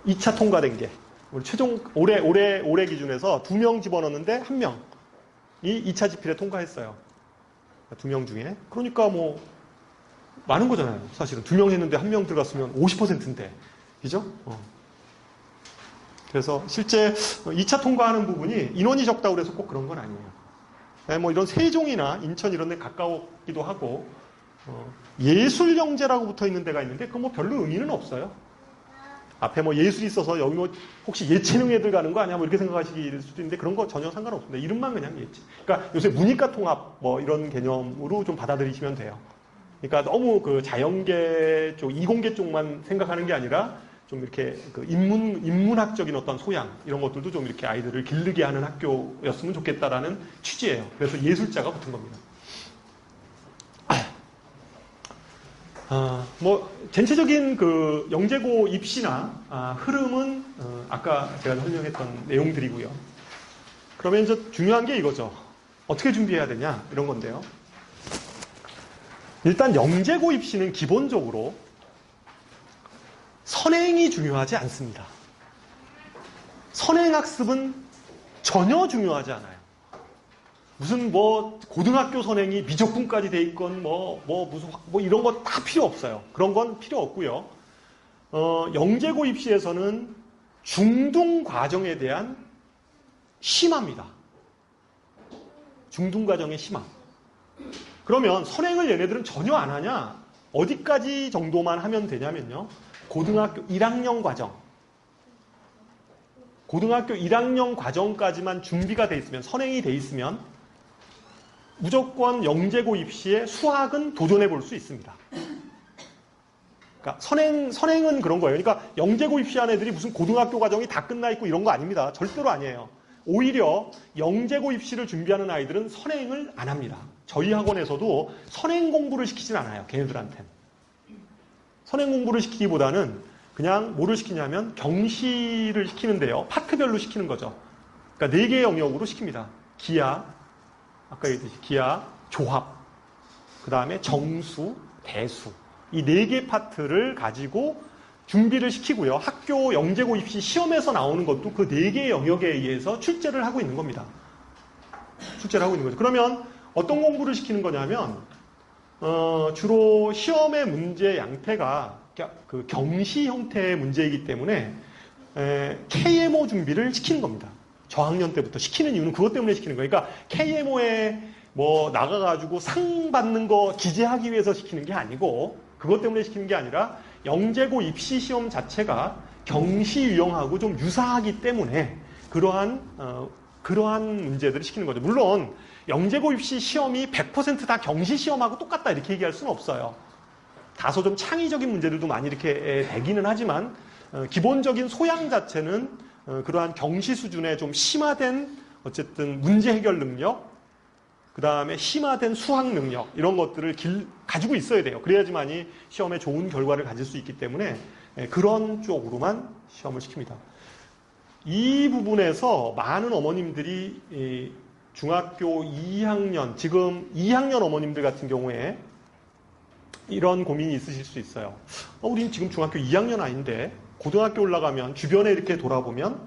2차 통과된 게 우리 최종 올해 기준에서 2명 집어넣었는데 1명이 2차 지필에 통과했어요. 2명 중에. 그러니까 뭐 많은 거잖아요. 사실은 2명 했는데 1명 들어갔으면 50%인데. 그죠? 그래서 실제 2차 통과하는 부분이 인원이 적다고 그래서 꼭 그런 건 아니에요. 네, 뭐 이런 세종이나 인천 이런 데 가까웠기도 하고 예술영재라고 붙어 있는 데가 있는데 그건 뭐 별로 의미는 없어요. 앞에 뭐 예술이 있어서 여기 뭐 혹시 예체능 애들 가는 거 아니야? 뭐 이렇게 생각하실 수도 있는데 그런 거 전혀 상관없습니다. 이름만 그냥 예체. 그러니까 요새 문이과 통합 뭐 이런 개념으로 좀 받아들이시면 돼요. 그러니까 너무 그 자연계 쪽, 이공계 쪽만 생각하는 게 아니라 좀 이렇게 그 인문학적인 어떤 소양 이런 것들도 좀 이렇게 아이들을 기르게 하는 학교였으면 좋겠다라는 취지예요. 그래서 예술자가 붙은 겁니다. 뭐 전체적인 그 영재고 입시나 흐름은 아까 제가 설명했던 내용들이고요. 그러면 이제 중요한 게 이거죠. 어떻게 준비해야 되냐 이런 건데요. 일단 영재고 입시는 기본적으로 선행이 중요하지 않습니다. 선행학습은 전혀 중요하지 않아요. 무슨 뭐 고등학교 선행이 미적분까지 돼 있건 무슨 이런 거 다 필요 없어요. 그런 건 필요 없고요. 영재고 입시에서는 중등 과정에 대한 심화입니다. 중등 과정의 심화. 그러면 선행을 얘네들은 전혀 안 하냐? 어디까지 정도만 하면 되냐면요. 고등학교 1학년 과정. 고등학교 1학년 과정까지만 준비가 돼 있으면, 선행이 돼 있으면 무조건 영재고 입시에 수학은 도전해 볼 수 있습니다. 그러니까 선행은 그런 거예요. 그러니까 영재고 입시한 애들이 무슨 고등학교 과정이 다 끝나 있고 이런 거 아닙니다. 절대로 아니에요. 오히려 영재고 입시를 준비하는 아이들은 선행을 안 합니다. 저희 학원에서도 선행 공부를 시키진 않아요. 걔네들한테는. 선행 공부를 시키기보다는 그냥 뭐를 시키냐면 경시를 시키는데요. 파트별로 시키는 거죠. 그러니까 4개의 영역으로 시킵니다. 기하, 아까 얘기했듯이 기하, 조합, 그 다음에 정수, 대수. 이 4개 파트를 가지고 준비를 시키고요. 학교 영재고 입시 시험에서 나오는 것도 그 4개의 영역에 의해서 출제를 하고 있는 겁니다. 출제를 하고 있는 거죠. 그러면 어떤 공부를 시키는 거냐면 주로 시험의 문제 양태가 그 경시 형태의 문제이기 때문에 KMO 준비를 시키는 겁니다. 저학년 때부터 시키는 이유는 그것 때문에 시키는 거예요. 그러니까 KMO에 나가가지고 상 받는 거 기재하기 위해서 시키는 게 아니고, 그것 때문에 시키는 게 아니라 영재고 입시 시험 자체가 경시 유형하고 좀 유사하기 때문에 그러한 문제들을 시키는 거죠. 물론 영재고 입시 시험이 100% 다 경시 시험하고 똑같다 이렇게 얘기할 수는 없어요. 다소 좀 창의적인 문제들도 많이 이렇게 되기는 하지만 기본적인 소양 자체는 그러한 경시 수준의 좀 심화된 어쨌든 문제 해결 능력, 그 다음에 심화된 수학 능력, 이런 것들을 가지고 있어야 돼요. 그래야지만이 시험에 좋은 결과를 가질 수 있기 때문에 그런 쪽으로만 시험을 시킵니다. 이 부분에서 많은 어머님들이 중학교 2학년, 지금 2학년 어머님들 같은 경우에 이런 고민이 있으실 수 있어요. 우린 지금 중학교 2학년 아닌데 고등학교 올라가면 주변에 이렇게 돌아보면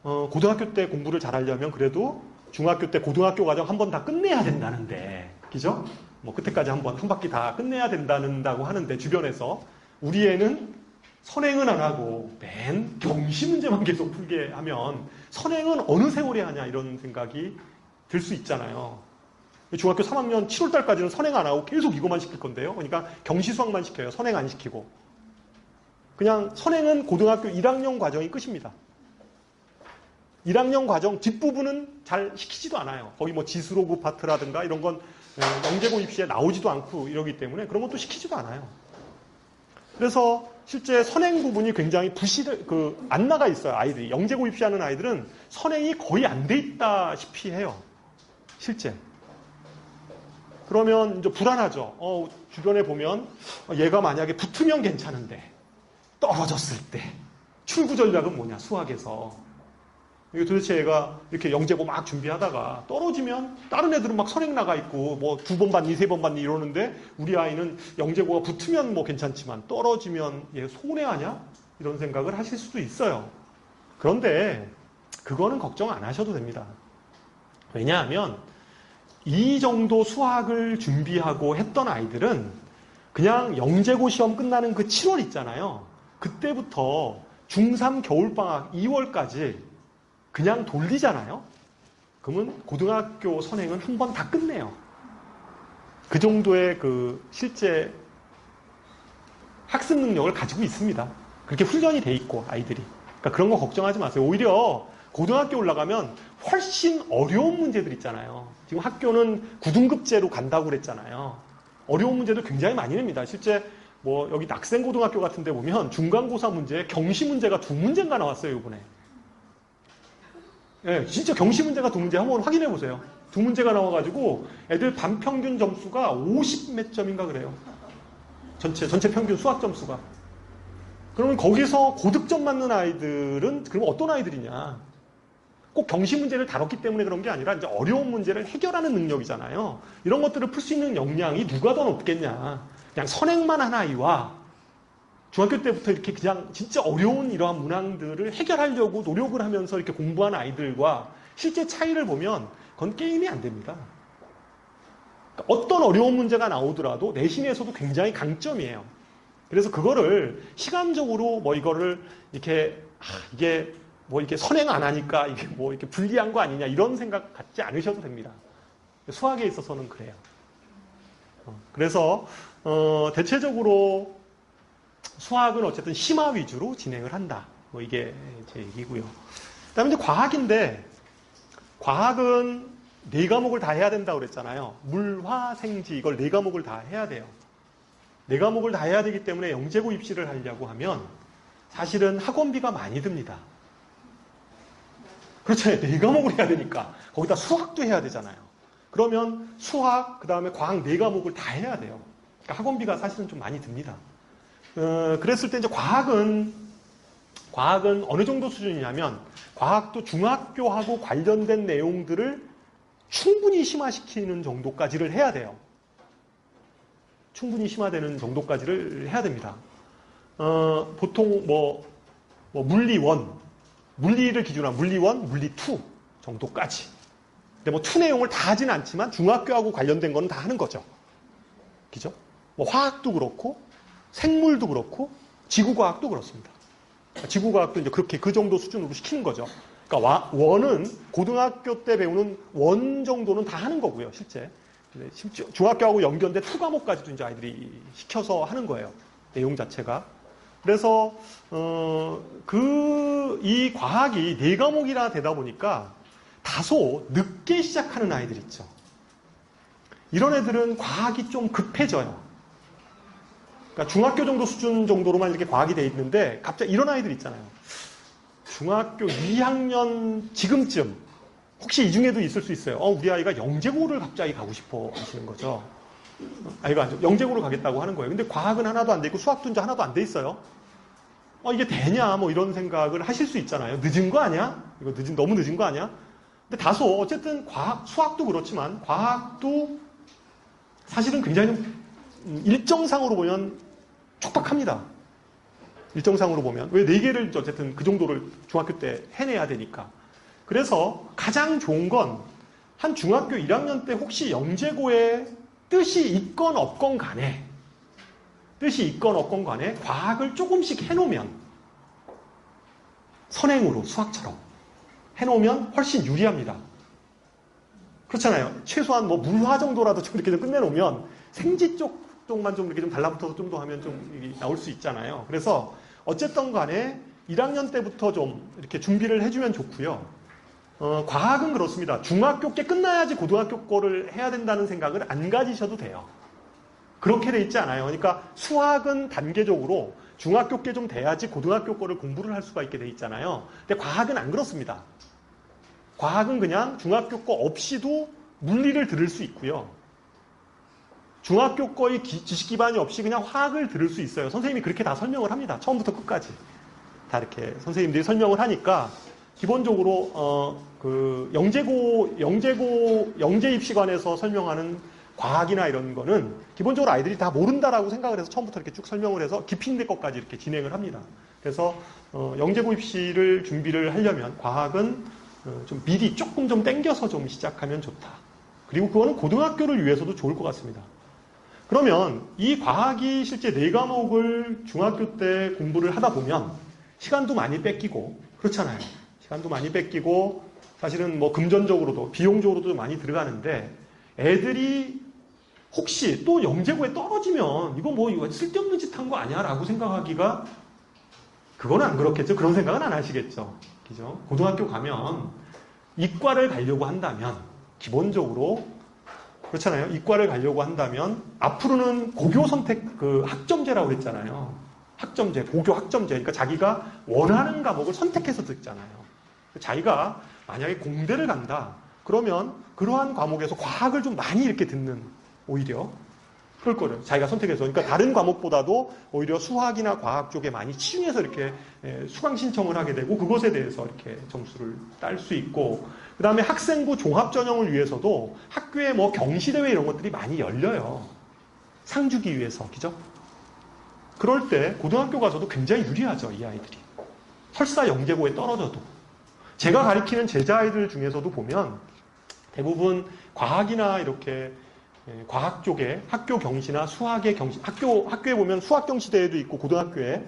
고등학교 때 공부를 잘하려면 그래도 중학교 때 고등학교 과정 한 번 다 끝내야 된다는데, 그죠? 그때까지 한 바퀴 다 끝내야 된다고 하는데, 주변에서 우리 애는 선행은 안 하고 맨 경시 문제만 계속 풀게 하면 선행은 어느 세월에 하냐 이런 생각이 들 수 있잖아요. 중학교 3학년 7월 달까지는 선행 안 하고 계속 이거만 시킬 건데요. 그러니까 경시 수학만 시켜요. 선행 안 시키고. 그냥 선행은 고등학교 1학년 과정이 끝입니다. 1학년 과정 뒷부분은 잘 시키지도 않아요. 거기 지수로그 파트라든가 이런 건 영재고 입시에 나오지도 않고 이러기 때문에 그런 것도 시키지도 않아요. 그래서 실제 선행 부분이 굉장히 안 나가 있어요. 아이들이. 영재고 입시하는 아이들은 선행이 거의 안 돼 있다시피 해요. 실제. 그러면 이제 불안하죠. 주변에 보면 얘가 만약에 붙으면 괜찮은데 떨어졌을 때 출구 전략은 뭐냐, 수학에서. 이게 도대체 얘가 이렇게 영재고 막 준비하다가 떨어지면 다른 애들은 막 선행 나가 있고 2번 받니 3번 받니 이러는데 우리 아이는 영재고가 붙으면 괜찮지만 떨어지면 얘 손해하냐? 이런 생각을 하실 수도 있어요. 그런데 그거는 걱정 안 하셔도 됩니다. 왜냐하면 이 정도 수학을 준비하고 했던 아이들은 그냥 영재고 시험 끝나는 그 7월 있잖아요. 그때부터 중3 겨울방학 2월까지 그냥 돌리잖아요. 그러면 고등학교 선행은 한 번 다 끝내요. 그 정도의 실제 학습 능력을 가지고 있습니다. 그렇게 훈련이 돼 있고 아이들이. 그러니까 그런 거 걱정하지 마세요. 오히려 고등학교 올라가면 훨씬 어려운 문제들 있잖아요. 지금 학교는 9등급제로 간다고 그랬잖아요. 어려운 문제도 굉장히 많이 냅니다. 실제 여기 낙생고등학교 같은 데 보면 중간고사 문제에 경시 문제가 2문제인가 나왔어요, 이번에. 예, 진짜 경시 문제가 2문제 한번 확인해 보세요. 2문제가 나와가지고 애들 반평균 점수가 50 몇 점인가 그래요. 전체 평균 수학 점수가. 그러면 거기서 고득점 맞는 아이들은 그럼 어떤 아이들이냐? 꼭 경시 문제를 다뤘기 때문에 그런 게 아니라 이제 어려운 문제를 해결하는 능력이잖아요. 이런 것들을 풀 수 있는 역량이 누가 더 높겠냐? 그냥 선행만 한 아이와 중학교 때부터 이렇게 그냥 진짜 어려운 이러한 문항들을 해결하려고 노력을 하면서 이렇게 공부한 아이들과 실제 차이를 보면 그건 게임이 안 됩니다. 그러니까 어떤 어려운 문제가 나오더라도 내신에서도 굉장히 강점이에요. 그래서 그거를 시간적으로 뭐 이거를 이렇게 이게 뭐 이렇게 선행 안 하니까 이게 뭐 이렇게 불리한 거 아니냐 이런 생각 갖지 않으셔도 됩니다. 수학에 있어서는 그래요. 그래서 대체적으로 수학은 어쨌든 심화 위주로 진행을 한다. 뭐 이게 제 얘기고요. 그다음에 이제 과학인데 과학은 4과목을 다 해야 된다고 그랬잖아요. 물, 화, 생지 이걸 4과목을 다 해야 돼요. 4과목을 다 해야 되기 때문에 영재고 입시를 하려고 하면 사실은 학원비가 많이 듭니다. 그렇잖아요. 4과목을 해야 되니까 거기다 수학도 해야 되잖아요. 그러면 수학, 그 다음에 과학 4과목을 다 해야 돼요. 그러니까 학원비가 사실은 좀 많이 듭니다. 그랬을 때 이제 과학은 어느 정도 수준이냐면 과학도 중학교하고 관련된 내용들을 충분히 심화시키는 정도까지를 해야 돼요. 충분히 심화되는 정도까지를 해야 됩니다. 보통 물리 1, 물리를 기준으로 한 물리 1, 물리 2 정도까지. 근데 뭐 2 내용을 다 하진 않지만 중학교하고 관련된 거는 다 하는 거죠. 그죠? 뭐 화학도 그렇고 생물도 그렇고 지구과학도 그렇습니다. 지구과학도 이제 그렇게 그 정도 수준으로 시키는 거죠. 그러니까 원은 고등학교 때 배우는 원 정도는 다 하는 거고요, 실제. 중학교하고 연결된 2과목까지도 이제 아이들이 시켜서 하는 거예요. 내용 자체가. 그래서 이 과학이 4과목이나 되다 보니까 다소 늦게 시작하는 아이들 있죠. 이런 애들은 과학이 좀 급해져요. 그러니까 중학교 정도 수준 정도로만 이렇게 과학이 돼 있는데 갑자기 이런 아이들 있잖아요. 중학교 2학년 지금쯤 혹시 이 중에도 있을 수 있어요. 우리 아이가 영재고를 갑자기 가고 싶어 하시는 거죠. 아이가 영재고를 가겠다고 하는 거예요. 근데 과학은 하나도 안 돼 있고 수학도 이제 하나도 안 돼 있어요. 이게 되냐 뭐 이런 생각을 하실 수 있잖아요. 늦은 거 아니야? 이거 너무 늦은 거 아니야? 근데 다소 어쨌든 수학도 그렇지만 과학도 사실은 굉장히 일정상으로 보면 촉박합니다. 일정상으로 보면. 왜 4개를 어쨌든 그 정도를 중학교 때 해내야 되니까. 그래서 가장 좋은 건 한 중학교 1학년 때 혹시 영재고에 뜻이 있건 없건 간에 과학을 조금씩 해놓으면 선행으로 수학처럼 해놓으면 훨씬 유리합니다. 그렇잖아요. 최소한 뭐 물화 정도라도 좀 이렇게 좀 끝내놓으면 생지 쪽만 좀 이렇게 좀 달라붙어서 좀 더 하면 좀 나올 수 있잖아요. 그래서 어쨌든 간에 1학년 때부터 좀 이렇게 준비를 해주면 좋고요. 과학은 그렇습니다. 중학교 께 끝나야지 고등학교 거를 해야 된다는 생각을 안 가지셔도 돼요. 그렇게 돼 있지 않아요. 그러니까 수학은 단계적으로 중학교 께 좀 돼야지 고등학교 거를 공부를 할 수가 있게 돼 있잖아요. 근데 과학은 안 그렇습니다. 과학은 그냥 중학교 거 없이도 물리를 들을 수 있고요. 중학교 거의 지식 기반이 없이 그냥 화학을 들을 수 있어요. 선생님이 그렇게 다 설명을 합니다. 처음부터 끝까지. 다 이렇게 선생님들이 설명을 하니까 기본적으로 영재 입시관에서 설명하는 과학이나 이런 거는 기본적으로 아이들이 다 모른다라고 생각을 해서 처음부터 이렇게 쭉 설명을 해서 깊이 있는 것까지 이렇게 진행을 합니다. 그래서 영재고 입시를 준비를 하려면 과학은 좀 미리 조금 좀 땡겨서 좀 시작하면 좋다. 그리고 그거는 고등학교를 위해서도 좋을 것 같습니다. 그러면 이 과학이 실제 4과목을 중학교 때 공부를 하다 보면 시간도 많이 뺏기고 그렇잖아요. 시간도 많이 뺏기고 사실은 뭐 금전적으로도 비용적으로도 많이 들어가는데 애들이 혹시 또 영재고에 떨어지면 이거 쓸데없는 짓 한 거 아니야? 라고 생각하기가 그건 안 그렇겠죠. 그런 생각은 안 하시겠죠. 그죠? 고등학교 가면 이과를 가려고 한다면 기본적으로 그렇잖아요. 이과를 가려고 한다면 앞으로는 고교 선택 학점제라고 그랬잖아요. 학점제, 고교 학점제. 그러니까 자기가 원하는 과목을 선택해서 듣잖아요. 자기가 만약에 공대를 간다. 그러면 그러한 과목에서 과학을 좀 많이 이렇게 듣는 오히려 그럴 거예요. 자기가 선택해서. 그러니까 다른 과목보다도 오히려 수학이나 과학 쪽에 많이 치중해서 이렇게 수강 신청을 하게 되고 그것에 대해서 이렇게 점수를 딸 수 있고 그 다음에 학생부 종합 전형을 위해서도 학교에 뭐 경시대회 이런 것들이 많이 열려요. 상 주기 위해서. 그죠? 그럴 때 고등학교 가서도 굉장히 유리하죠. 이 아이들이. 설사 영재고에 떨어져도. 제가 가리키는 제자 아이들 중에서도 보면 대부분 과학이나 이렇게 과학 쪽에 학교 경시나 수학의 경시, 학교에 보면 수학 경시 대회도 있고 고등학교에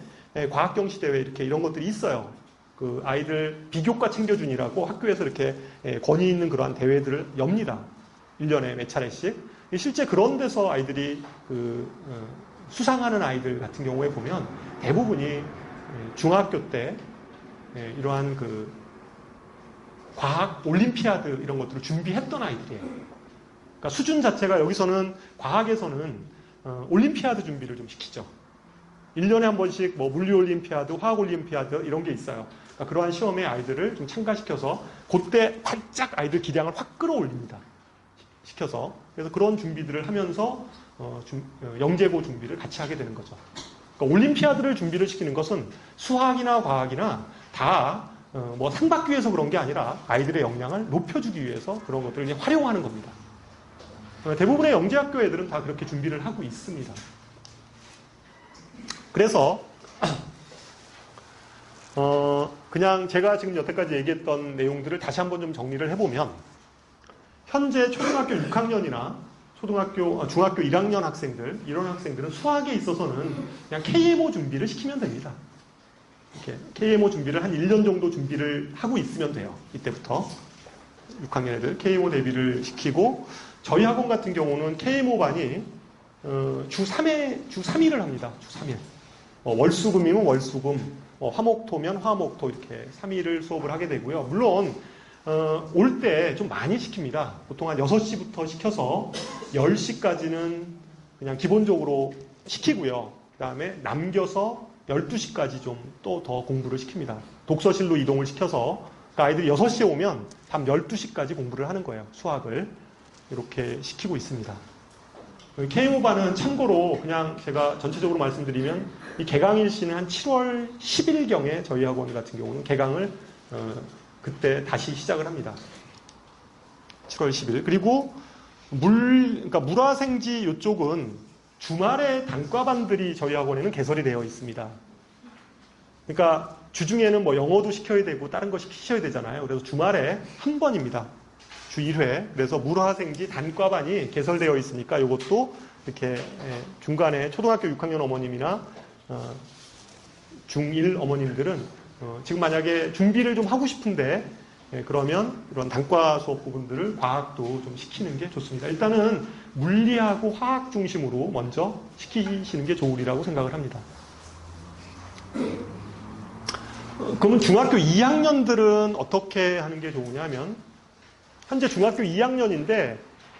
과학 경시 대회 이렇게 이런 것들이 있어요. 그 아이들 비교과 챙겨준이라고 학교에서 이렇게 권위 있는 그러한 대회들을 엽니다. 1년에 몇 차례씩. 실제 그런 데서 아이들이 수상하는 아이들 같은 경우에 보면 대부분이 중학교 때 이러한 과학 올림피아드 이런 것들을 준비했던 아이들이에요. 그러니까 수준 자체가 여기서는 과학에서는 올림피아드 준비를 좀 시키죠. 1년에 한 번씩 뭐 물리 올림피아드, 화학 올림피아드 이런 게 있어요. 그러니까 그러한 시험에 아이들을 좀 참가시켜서 그때 활짝 아이들 기량을 확 끌어올립니다. 시켜서. 그래서 그런 준비들을 하면서 영재고 준비를 같이 하게 되는 거죠. 그러니까 올림피아드를 준비를 시키는 것은 수학이나 과학이나 다 뭐 상 받기 위해서 그런 게 아니라 아이들의 역량을 높여주기 위해서 그런 것들을 이제 활용하는 겁니다. 대부분의 영재학교 애들은 다 그렇게 준비를 하고 있습니다. 그래서 그냥 제가 지금 여태까지 얘기했던 내용들을 다시 한번 좀 정리를 해보면 현재 초등학교 6학년이나 중학교 1학년 학생들 이런 학생들은 수학에 있어서는 그냥 KMO 준비를 시키면 됩니다. 이렇게 KMO 준비를 한 1년 정도 준비를 하고 있으면 돼요. 이때부터 6학년 애들 KMO 대비를 시키고 저희 학원 같은 경우는 KMO 반이 주 3일을 합니다. 주 3일. 월수금이면 월수금, 화목토면 화목토 이렇게 3일을 수업을 하게 되고요. 물론 올 때 좀 많이 시킵니다. 보통 한 6시부터 시켜서 10시까지는 그냥 기본적으로 시키고요. 그 다음에 남겨서 12시까지 좀 또 더 공부를 시킵니다. 독서실로 이동을 시켜서 그러니까 아이들이 6시에 오면 밤 12시까지 공부를 하는 거예요. 수학을. 이렇게 시키고 있습니다. KMO반은 참고로 그냥 제가 전체적으로 말씀드리면 이 개강일시는 한 7월 10일경에 저희 학원 같은 경우는 개강을 그때 다시 시작을 합니다. 7월 10일. 그리고 그러니까 물화생지 이쪽은 주말에 단과반들이 저희 학원에는 개설이 되어 있습니다. 그러니까 주중에는 뭐 영어도 시켜야 되고 다른 거 시켜야 되잖아요. 그래서 주말에 한 번입니다. 주 1회. 그래서 물화생지 단과반이 개설되어 있으니까 이것도 이렇게 중간에 초등학교 6학년 어머님이나 중1 어머님들은 지금 만약에 준비를 좀 하고 싶은데 그러면 이런 단과 수업 부분들을 과학도 좀 시키는 게 좋습니다. 일단은 물리하고 화학 중심으로 먼저 시키시는 게 좋으리라고 생각을 합니다. 그러면 중학교 2학년들은 어떻게 하는 게 좋으냐면 현재 중학교 2학년인데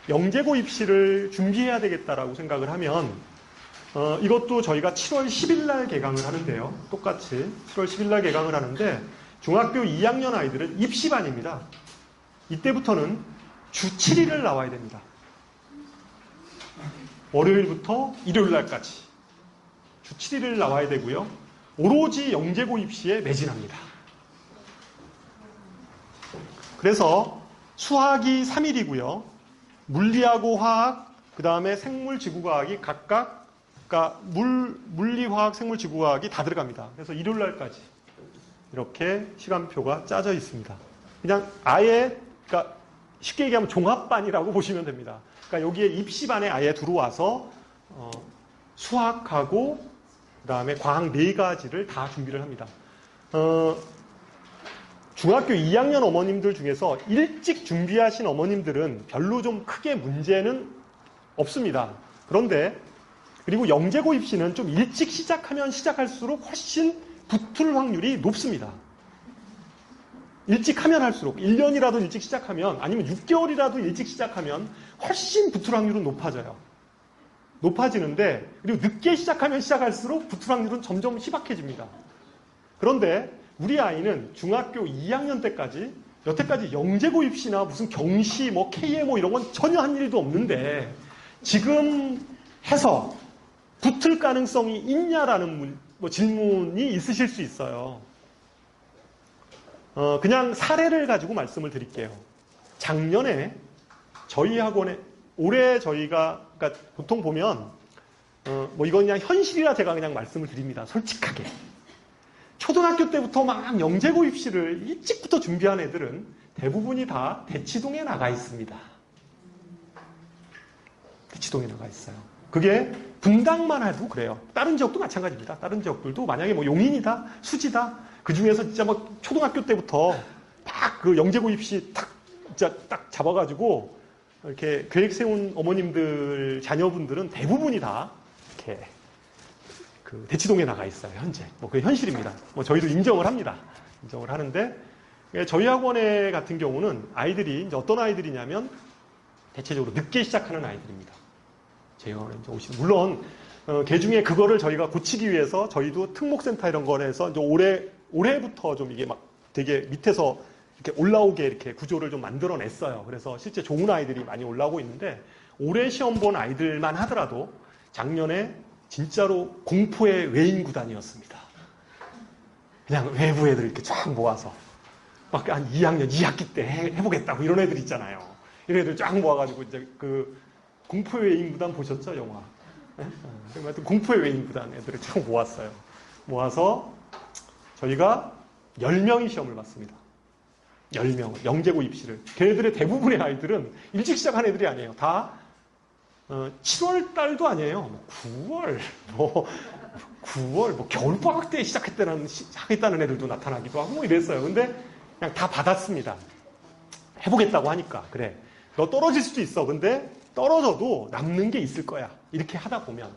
영재고 입시를 준비해야 되겠다라고 생각을 하면 이것도 저희가 7월 10일 날 개강을 하는데요. 똑같이 7월 10일 날 개강을 하는데 중학교 2학년 아이들은 입시반입니다. 이때부터는 주 7일을 나와야 됩니다. 월요일부터 일요일 날까지 주 7일을 나와야 되고요. 오로지 영재고 입시에 매진합니다. 그래서 수학이 3일이고요. 물리하고 화학, 그 다음에 생물, 지구과학이 각각, 그러니까 물리, 화학, 생물, 지구과학이 다 들어갑니다. 그래서 일요일 날까지 이렇게 시간표가 짜져 있습니다. 그냥 아예, 그러니까 쉽게 얘기하면 종합반이라고 보시면 됩니다. 그러니까 여기에 입시반에 아예 들어와서 수학하고 그 다음에 과학 4가지를 다 준비를 합니다. 중학교 2학년 어머님들 중에서 일찍 준비하신 어머님들은 별로 좀 크게 문제는 없습니다. 그런데 그리고 영재고 입시는 좀 일찍 시작하면 시작할수록 훨씬 붙을 확률이 높습니다. 일찍 하면 할수록 1년이라도 일찍 시작하면 아니면 6개월이라도 일찍 시작하면 훨씬 붙을 확률은 높아져요. 높아지는데 그리고 늦게 시작하면 시작할수록 붙을 확률은 점점 희박해집니다. 그런데 우리 아이는 중학교 2학년 때까지 여태까지 영재고 입시나 무슨 경시, 뭐 KMO 이런 건 전혀 한 일도 없는데 지금 해서 붙을 가능성이 있냐라는 질문이 있으실 수 있어요. 그냥 사례를 가지고 말씀을 드릴게요. 작년에 저희 학원에 올해 저희가 그러니까 보통 보면 뭐 이건 그냥 현실이라 제가 그냥 말씀을 드립니다. 솔직하게. 초등학교 때부터 막 영재고 입시를 일찍부터 준비한 애들은 대부분이 다 대치동에 나가 있습니다. 대치동에 나가 있어요. 그게 분당만 해도 그래요. 다른 지역도 마찬가지입니다. 다른 지역들도 만약에 뭐 용인이다, 수지다, 그 중에서 진짜 뭐 초등학교 때부터 막 그 영재고 입시 진짜 딱 잡아가지고 이렇게 계획 세운 어머님들, 자녀분들은 대부분이 다 이렇게 그 대치동에 나가 있어요, 현재. 뭐 그게 현실입니다. 뭐 저희도 인정을 합니다. 인정을 하는데, 저희 학원에 같은 경우는 아이들이 이제 어떤 아이들이냐면 대체적으로 늦게 시작하는 아이들입니다. 저희 학원에 이제 오시는, 물론 그 중에 그거를 저희가 고치기 위해서 저희도 특목센터 이런 거에서 이제 올해부터 좀 이게 막 되게 밑에서 이렇게 올라오게 이렇게 구조를 좀 만들어냈어요. 그래서 실제 좋은 아이들이 많이 올라오고 있는데, 올해 시험 본 아이들만 하더라도 작년에 진짜로 공포의 외인 구단이었습니다. 그냥 외부 애들 이렇게 쫙 모아서 막 한 2학년 2학기 때 해보겠다고 이런 애들 있잖아요. 이런 애들 쫙 모아가지고 이제 그 공포의 외인 구단 보셨죠, 영화? 하여튼 공포의 외인 구단 애들을 쫙 모았어요. 모아서 저희가 10명이 시험을 봤습니다. 10명, 영재고 입시를. 걔네들의 대부분의 아이들은 일찍 시작한 애들이 아니에요. 다 7월 달도 아니에요. 9월, 9월, 겨울방학 때 시작했다는 애들도 나타나기도 하고 뭐 이랬어요. 근데 그냥 다 받았습니다. 해보겠다고 하니까. 그래. 너 떨어질 수도 있어. 근데 떨어져도 남는 게 있을 거야. 이렇게 하다 보면.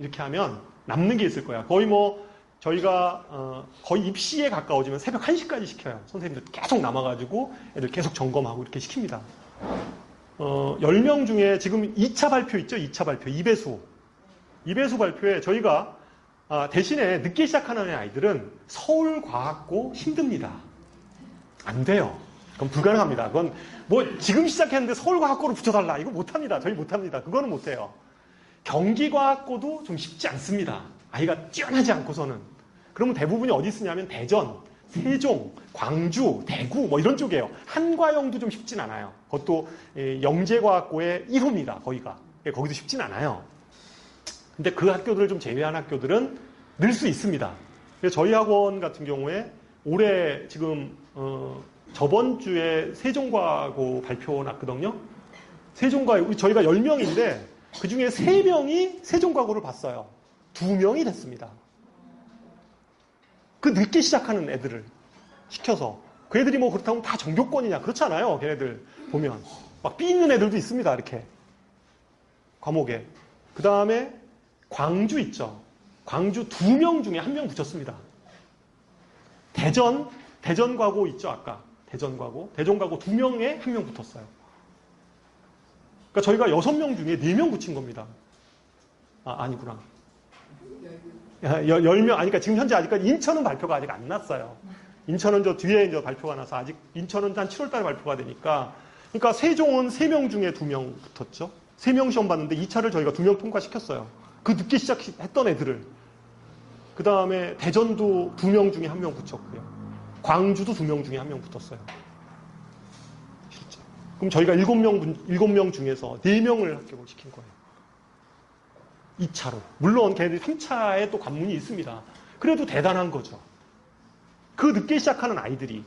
이렇게 하면 남는 게 있을 거야. 거의 뭐, 저희가, 거의 입시에 가까워지면 새벽 1시까지 시켜요. 선생님들 계속 남아가지고 애들 계속 점검하고 이렇게 시킵니다. 10명 중에 지금 2차 발표 있죠? 2차 발표. 2배수. 2배수 발표에 저희가 대신에 늦게 시작하는 아이들은 서울과학고 힘듭니다. 안 돼요. 그건 불가능합니다. 그건 뭐 지금 시작했는데 서울과학고를 붙여달라. 이거 못합니다. 저희 못합니다. 그거는 못해요. 경기과학고도 좀 쉽지 않습니다. 아이가 뛰어나지 않고서는. 그러면 대부분이 어디 쓰냐면 대전, 세종, 광주, 대구 뭐 이런 쪽이에요. 한과영도 좀 쉽진 않아요. 그것도 영재과학고의 1호입니다. 거기가. 거기도 쉽진 않아요. 근데 그 학교들을 좀 제외한 학교들은 늘 수 있습니다. 그래서 저희 학원 같은 경우에 올해 지금 저번 주에 세종과고 발표 났거든요. 세종과고 저희가 10명인데 그 중에 3명이 세종과고를 봤어요. 2명이 됐습니다. 그 늦게 시작하는 애들을 시켜서. 그 애들이 뭐 그렇다고 다 전교권이냐. 그렇지 않아요. 걔네들 보면. 막 삐 있는 애들도 있습니다. 이렇게. 과목에. 그 다음에 광주 있죠. 광주 2명 중에 1명 붙였습니다. 대전과고 있죠. 아까. 대전과고 2명에 1명 붙었어요. 그러니까 저희가 6명 중에 4명 붙인 겁니다. 아니구나. 10명, 그러니까 지금 현재 아직까지 인천은 발표가 아직 안 났어요. 인천은 저 뒤에 이제 발표가 나서 아직 인천은 한 7월 달에 발표가 되니까. 그러니까 세종은 3명 중에 2명 붙었죠. 3명 시험 봤는데 2차를 저희가 2명 통과시켰어요. 그 늦게 시작했던 애들을. 그 다음에 대전도 2명 중에 1명 붙였고요. 광주도 2명 중에 1명 붙었어요. 실제. 그럼 저희가 7명 중에서 4명을 합격을 시킨 거예요. 2차로. 물론 걔네들이 3차에 또 관문이 있습니다. 그래도 대단한 거죠. 그 늦게 시작하는 아이들이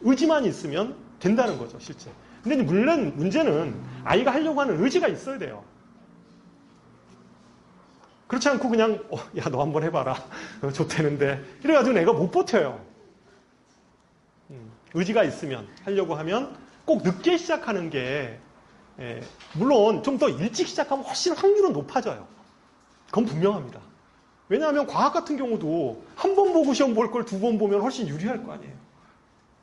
의지만 있으면 된다는 거죠, 실제. 근데 물론 문제는 아이가 하려고 하는 의지가 있어야 돼요. 그렇지 않고 그냥 야, 너 한번 해봐라. 좋대는데 이래가지고 내가 못 버텨요. 의지가 있으면 하려고 하면 꼭 늦게 시작하는 게 물론 좀 더 일찍 시작하면 훨씬 확률은 높아져요. 그건 분명합니다. 왜냐하면 과학 같은 경우도 한 번 보고 시험 볼 걸 2번 보면 훨씬 유리할 거 아니에요.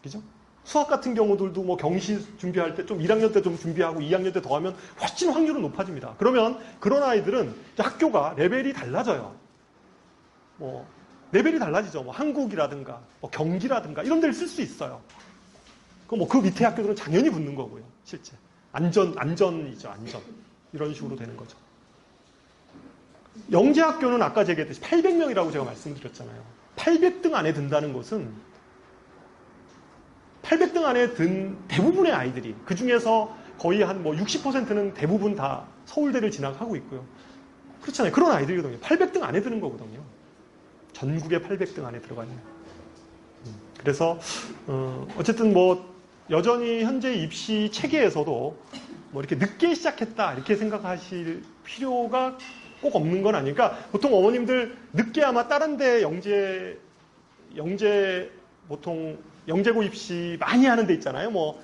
그죠? 수학 같은 경우들도 뭐 경시 준비할 때 좀 1학년 때 좀 준비하고 2학년 때 더 하면 훨씬 확률은 높아집니다. 그러면 그런 아이들은 학교가 레벨이 달라져요. 뭐 레벨이 달라지죠. 뭐 한국이라든가 뭐 경기라든가 이런 데를 쓸 수 있어요. 그 밑에 학교들은 당연히 붙는 거고요. 실제. 안전이죠. 안전. 이런 식으로 되는 거죠. 영재학교는 아까 제가 얘기했듯이 800명이라고 제가 말씀드렸잖아요. 800등 안에 든다는 것은 800등 안에 든 대부분의 아이들이 그 중에서 거의 한 뭐 60%는 대부분 다 서울대를 진학하고 있고요. 그렇잖아요. 그런 아이들이거든요. 800등 안에 드는 거거든요. 전국에 800등 안에 들어가는. 그래서 어쨌든 뭐 여전히 현재 입시 체계에서도 뭐 이렇게 늦게 시작했다 이렇게 생각하실 필요가 꼭 없는 건 아니니까 보통 어머님들 늦게 아마 다른 데 영재 보통 영재고 입시 많이 하는 데 있잖아요. 뭐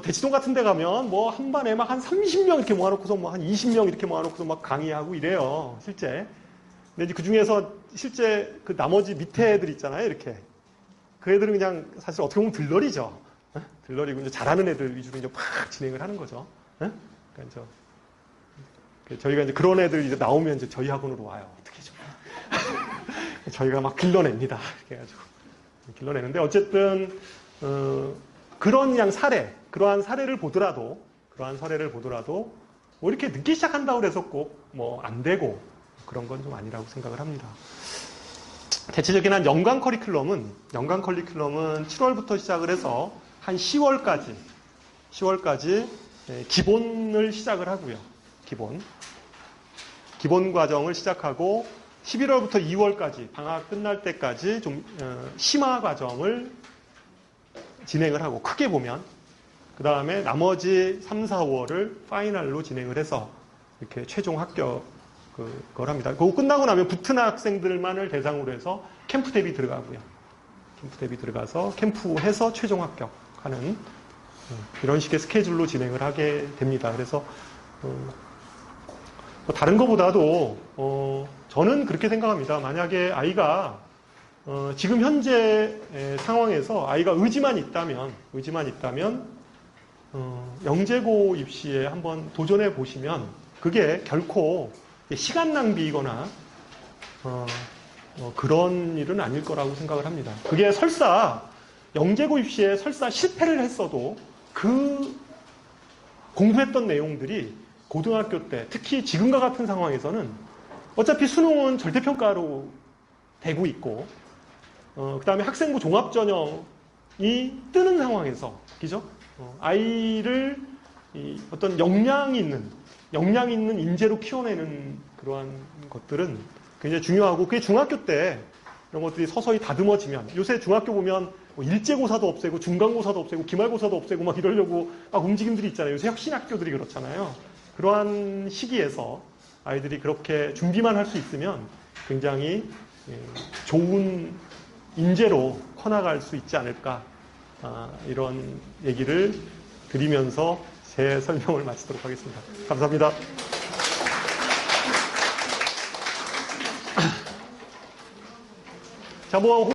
대치동 같은 데 가면 뭐 한 반에 막 한 30명 이렇게 모아놓고서 뭐 한 20명 이렇게 모아놓고서 막 강의하고 이래요. 실제. 근데 이제 그 중에서 실제 그 나머지 밑에 애들 있잖아요. 이렇게. 그 애들은 그냥 사실 어떻게 보면 들러리죠. 들러리고 이제 잘하는 애들 위주로 이제 팍 진행을 하는 거죠. 그러니까 저희가 이제 그런 애들 이제 나오면 이제 저희 학원으로 와요. 어떻게 좀. 저희가 막 길러냅니다. 이렇게 해가지고. 길러내는데 어쨌든, 그런 그냥 그러한 사례를 보더라도 뭐 이렇게 늦게 시작한다고 해서 꼭 뭐 안 되고 그런 건 좀 아니라고 생각을 합니다. 대체적인 한 연간 커리큘럼은 7월부터 시작을 해서 한 10월까지 기본을 시작을 하고요. 기본 과정을 시작하고 11월부터 2월까지 방학 끝날 때까지 좀 심화 과정을 진행을 하고 크게 보면 그 다음에 나머지 3, 4, 5월을 파이널로 진행을 해서 이렇게 최종 합격 그걸 합니다. 그거 끝나고 나면 붙은 학생들만을 대상으로 해서 캠프 대비 들어가고요. 캠프 대비 들어가서 캠프해서 최종 합격하는 이런 식의 스케줄로 진행을 하게 됩니다. 그래서 다른 것보다도 저는 그렇게 생각합니다. 만약에 아이가 지금 현재 상황에서 아이가 의지만 있다면 영재고 입시에 한번 도전해 보시면 그게 결코 시간 낭비이거나 그런 일은 아닐 거라고 생각을 합니다. 그게 설사 영재고 입시에 설사 실패를 했어도 그 공부했던 내용들이 고등학교 때 특히 지금과 같은 상황에서는 어차피 수능은 절대평가로 되고 있고 그 다음에 학생부 종합전형이 뜨는 상황에서 그죠? 아이를 어떤 역량 있는 인재로 키워내는 그러한 것들은 굉장히 중요하고 그게 중학교 때 이런 것들이 서서히 다듬어지면 요새 중학교 보면 뭐 일제고사도 없애고 중간고사도 없애고 기말고사도 없애고 막 이러려고 막 움직임들이 있잖아요. 요새 혁신학교들이 그렇잖아요. 그러한 시기에서 아이들이 그렇게 준비만 할 수 있으면 굉장히 좋은 인재로 커나갈 수 있지 않을까 이런 얘기를 드리면서 제 설명을 마치도록 하겠습니다. 감사합니다. 자, 뭐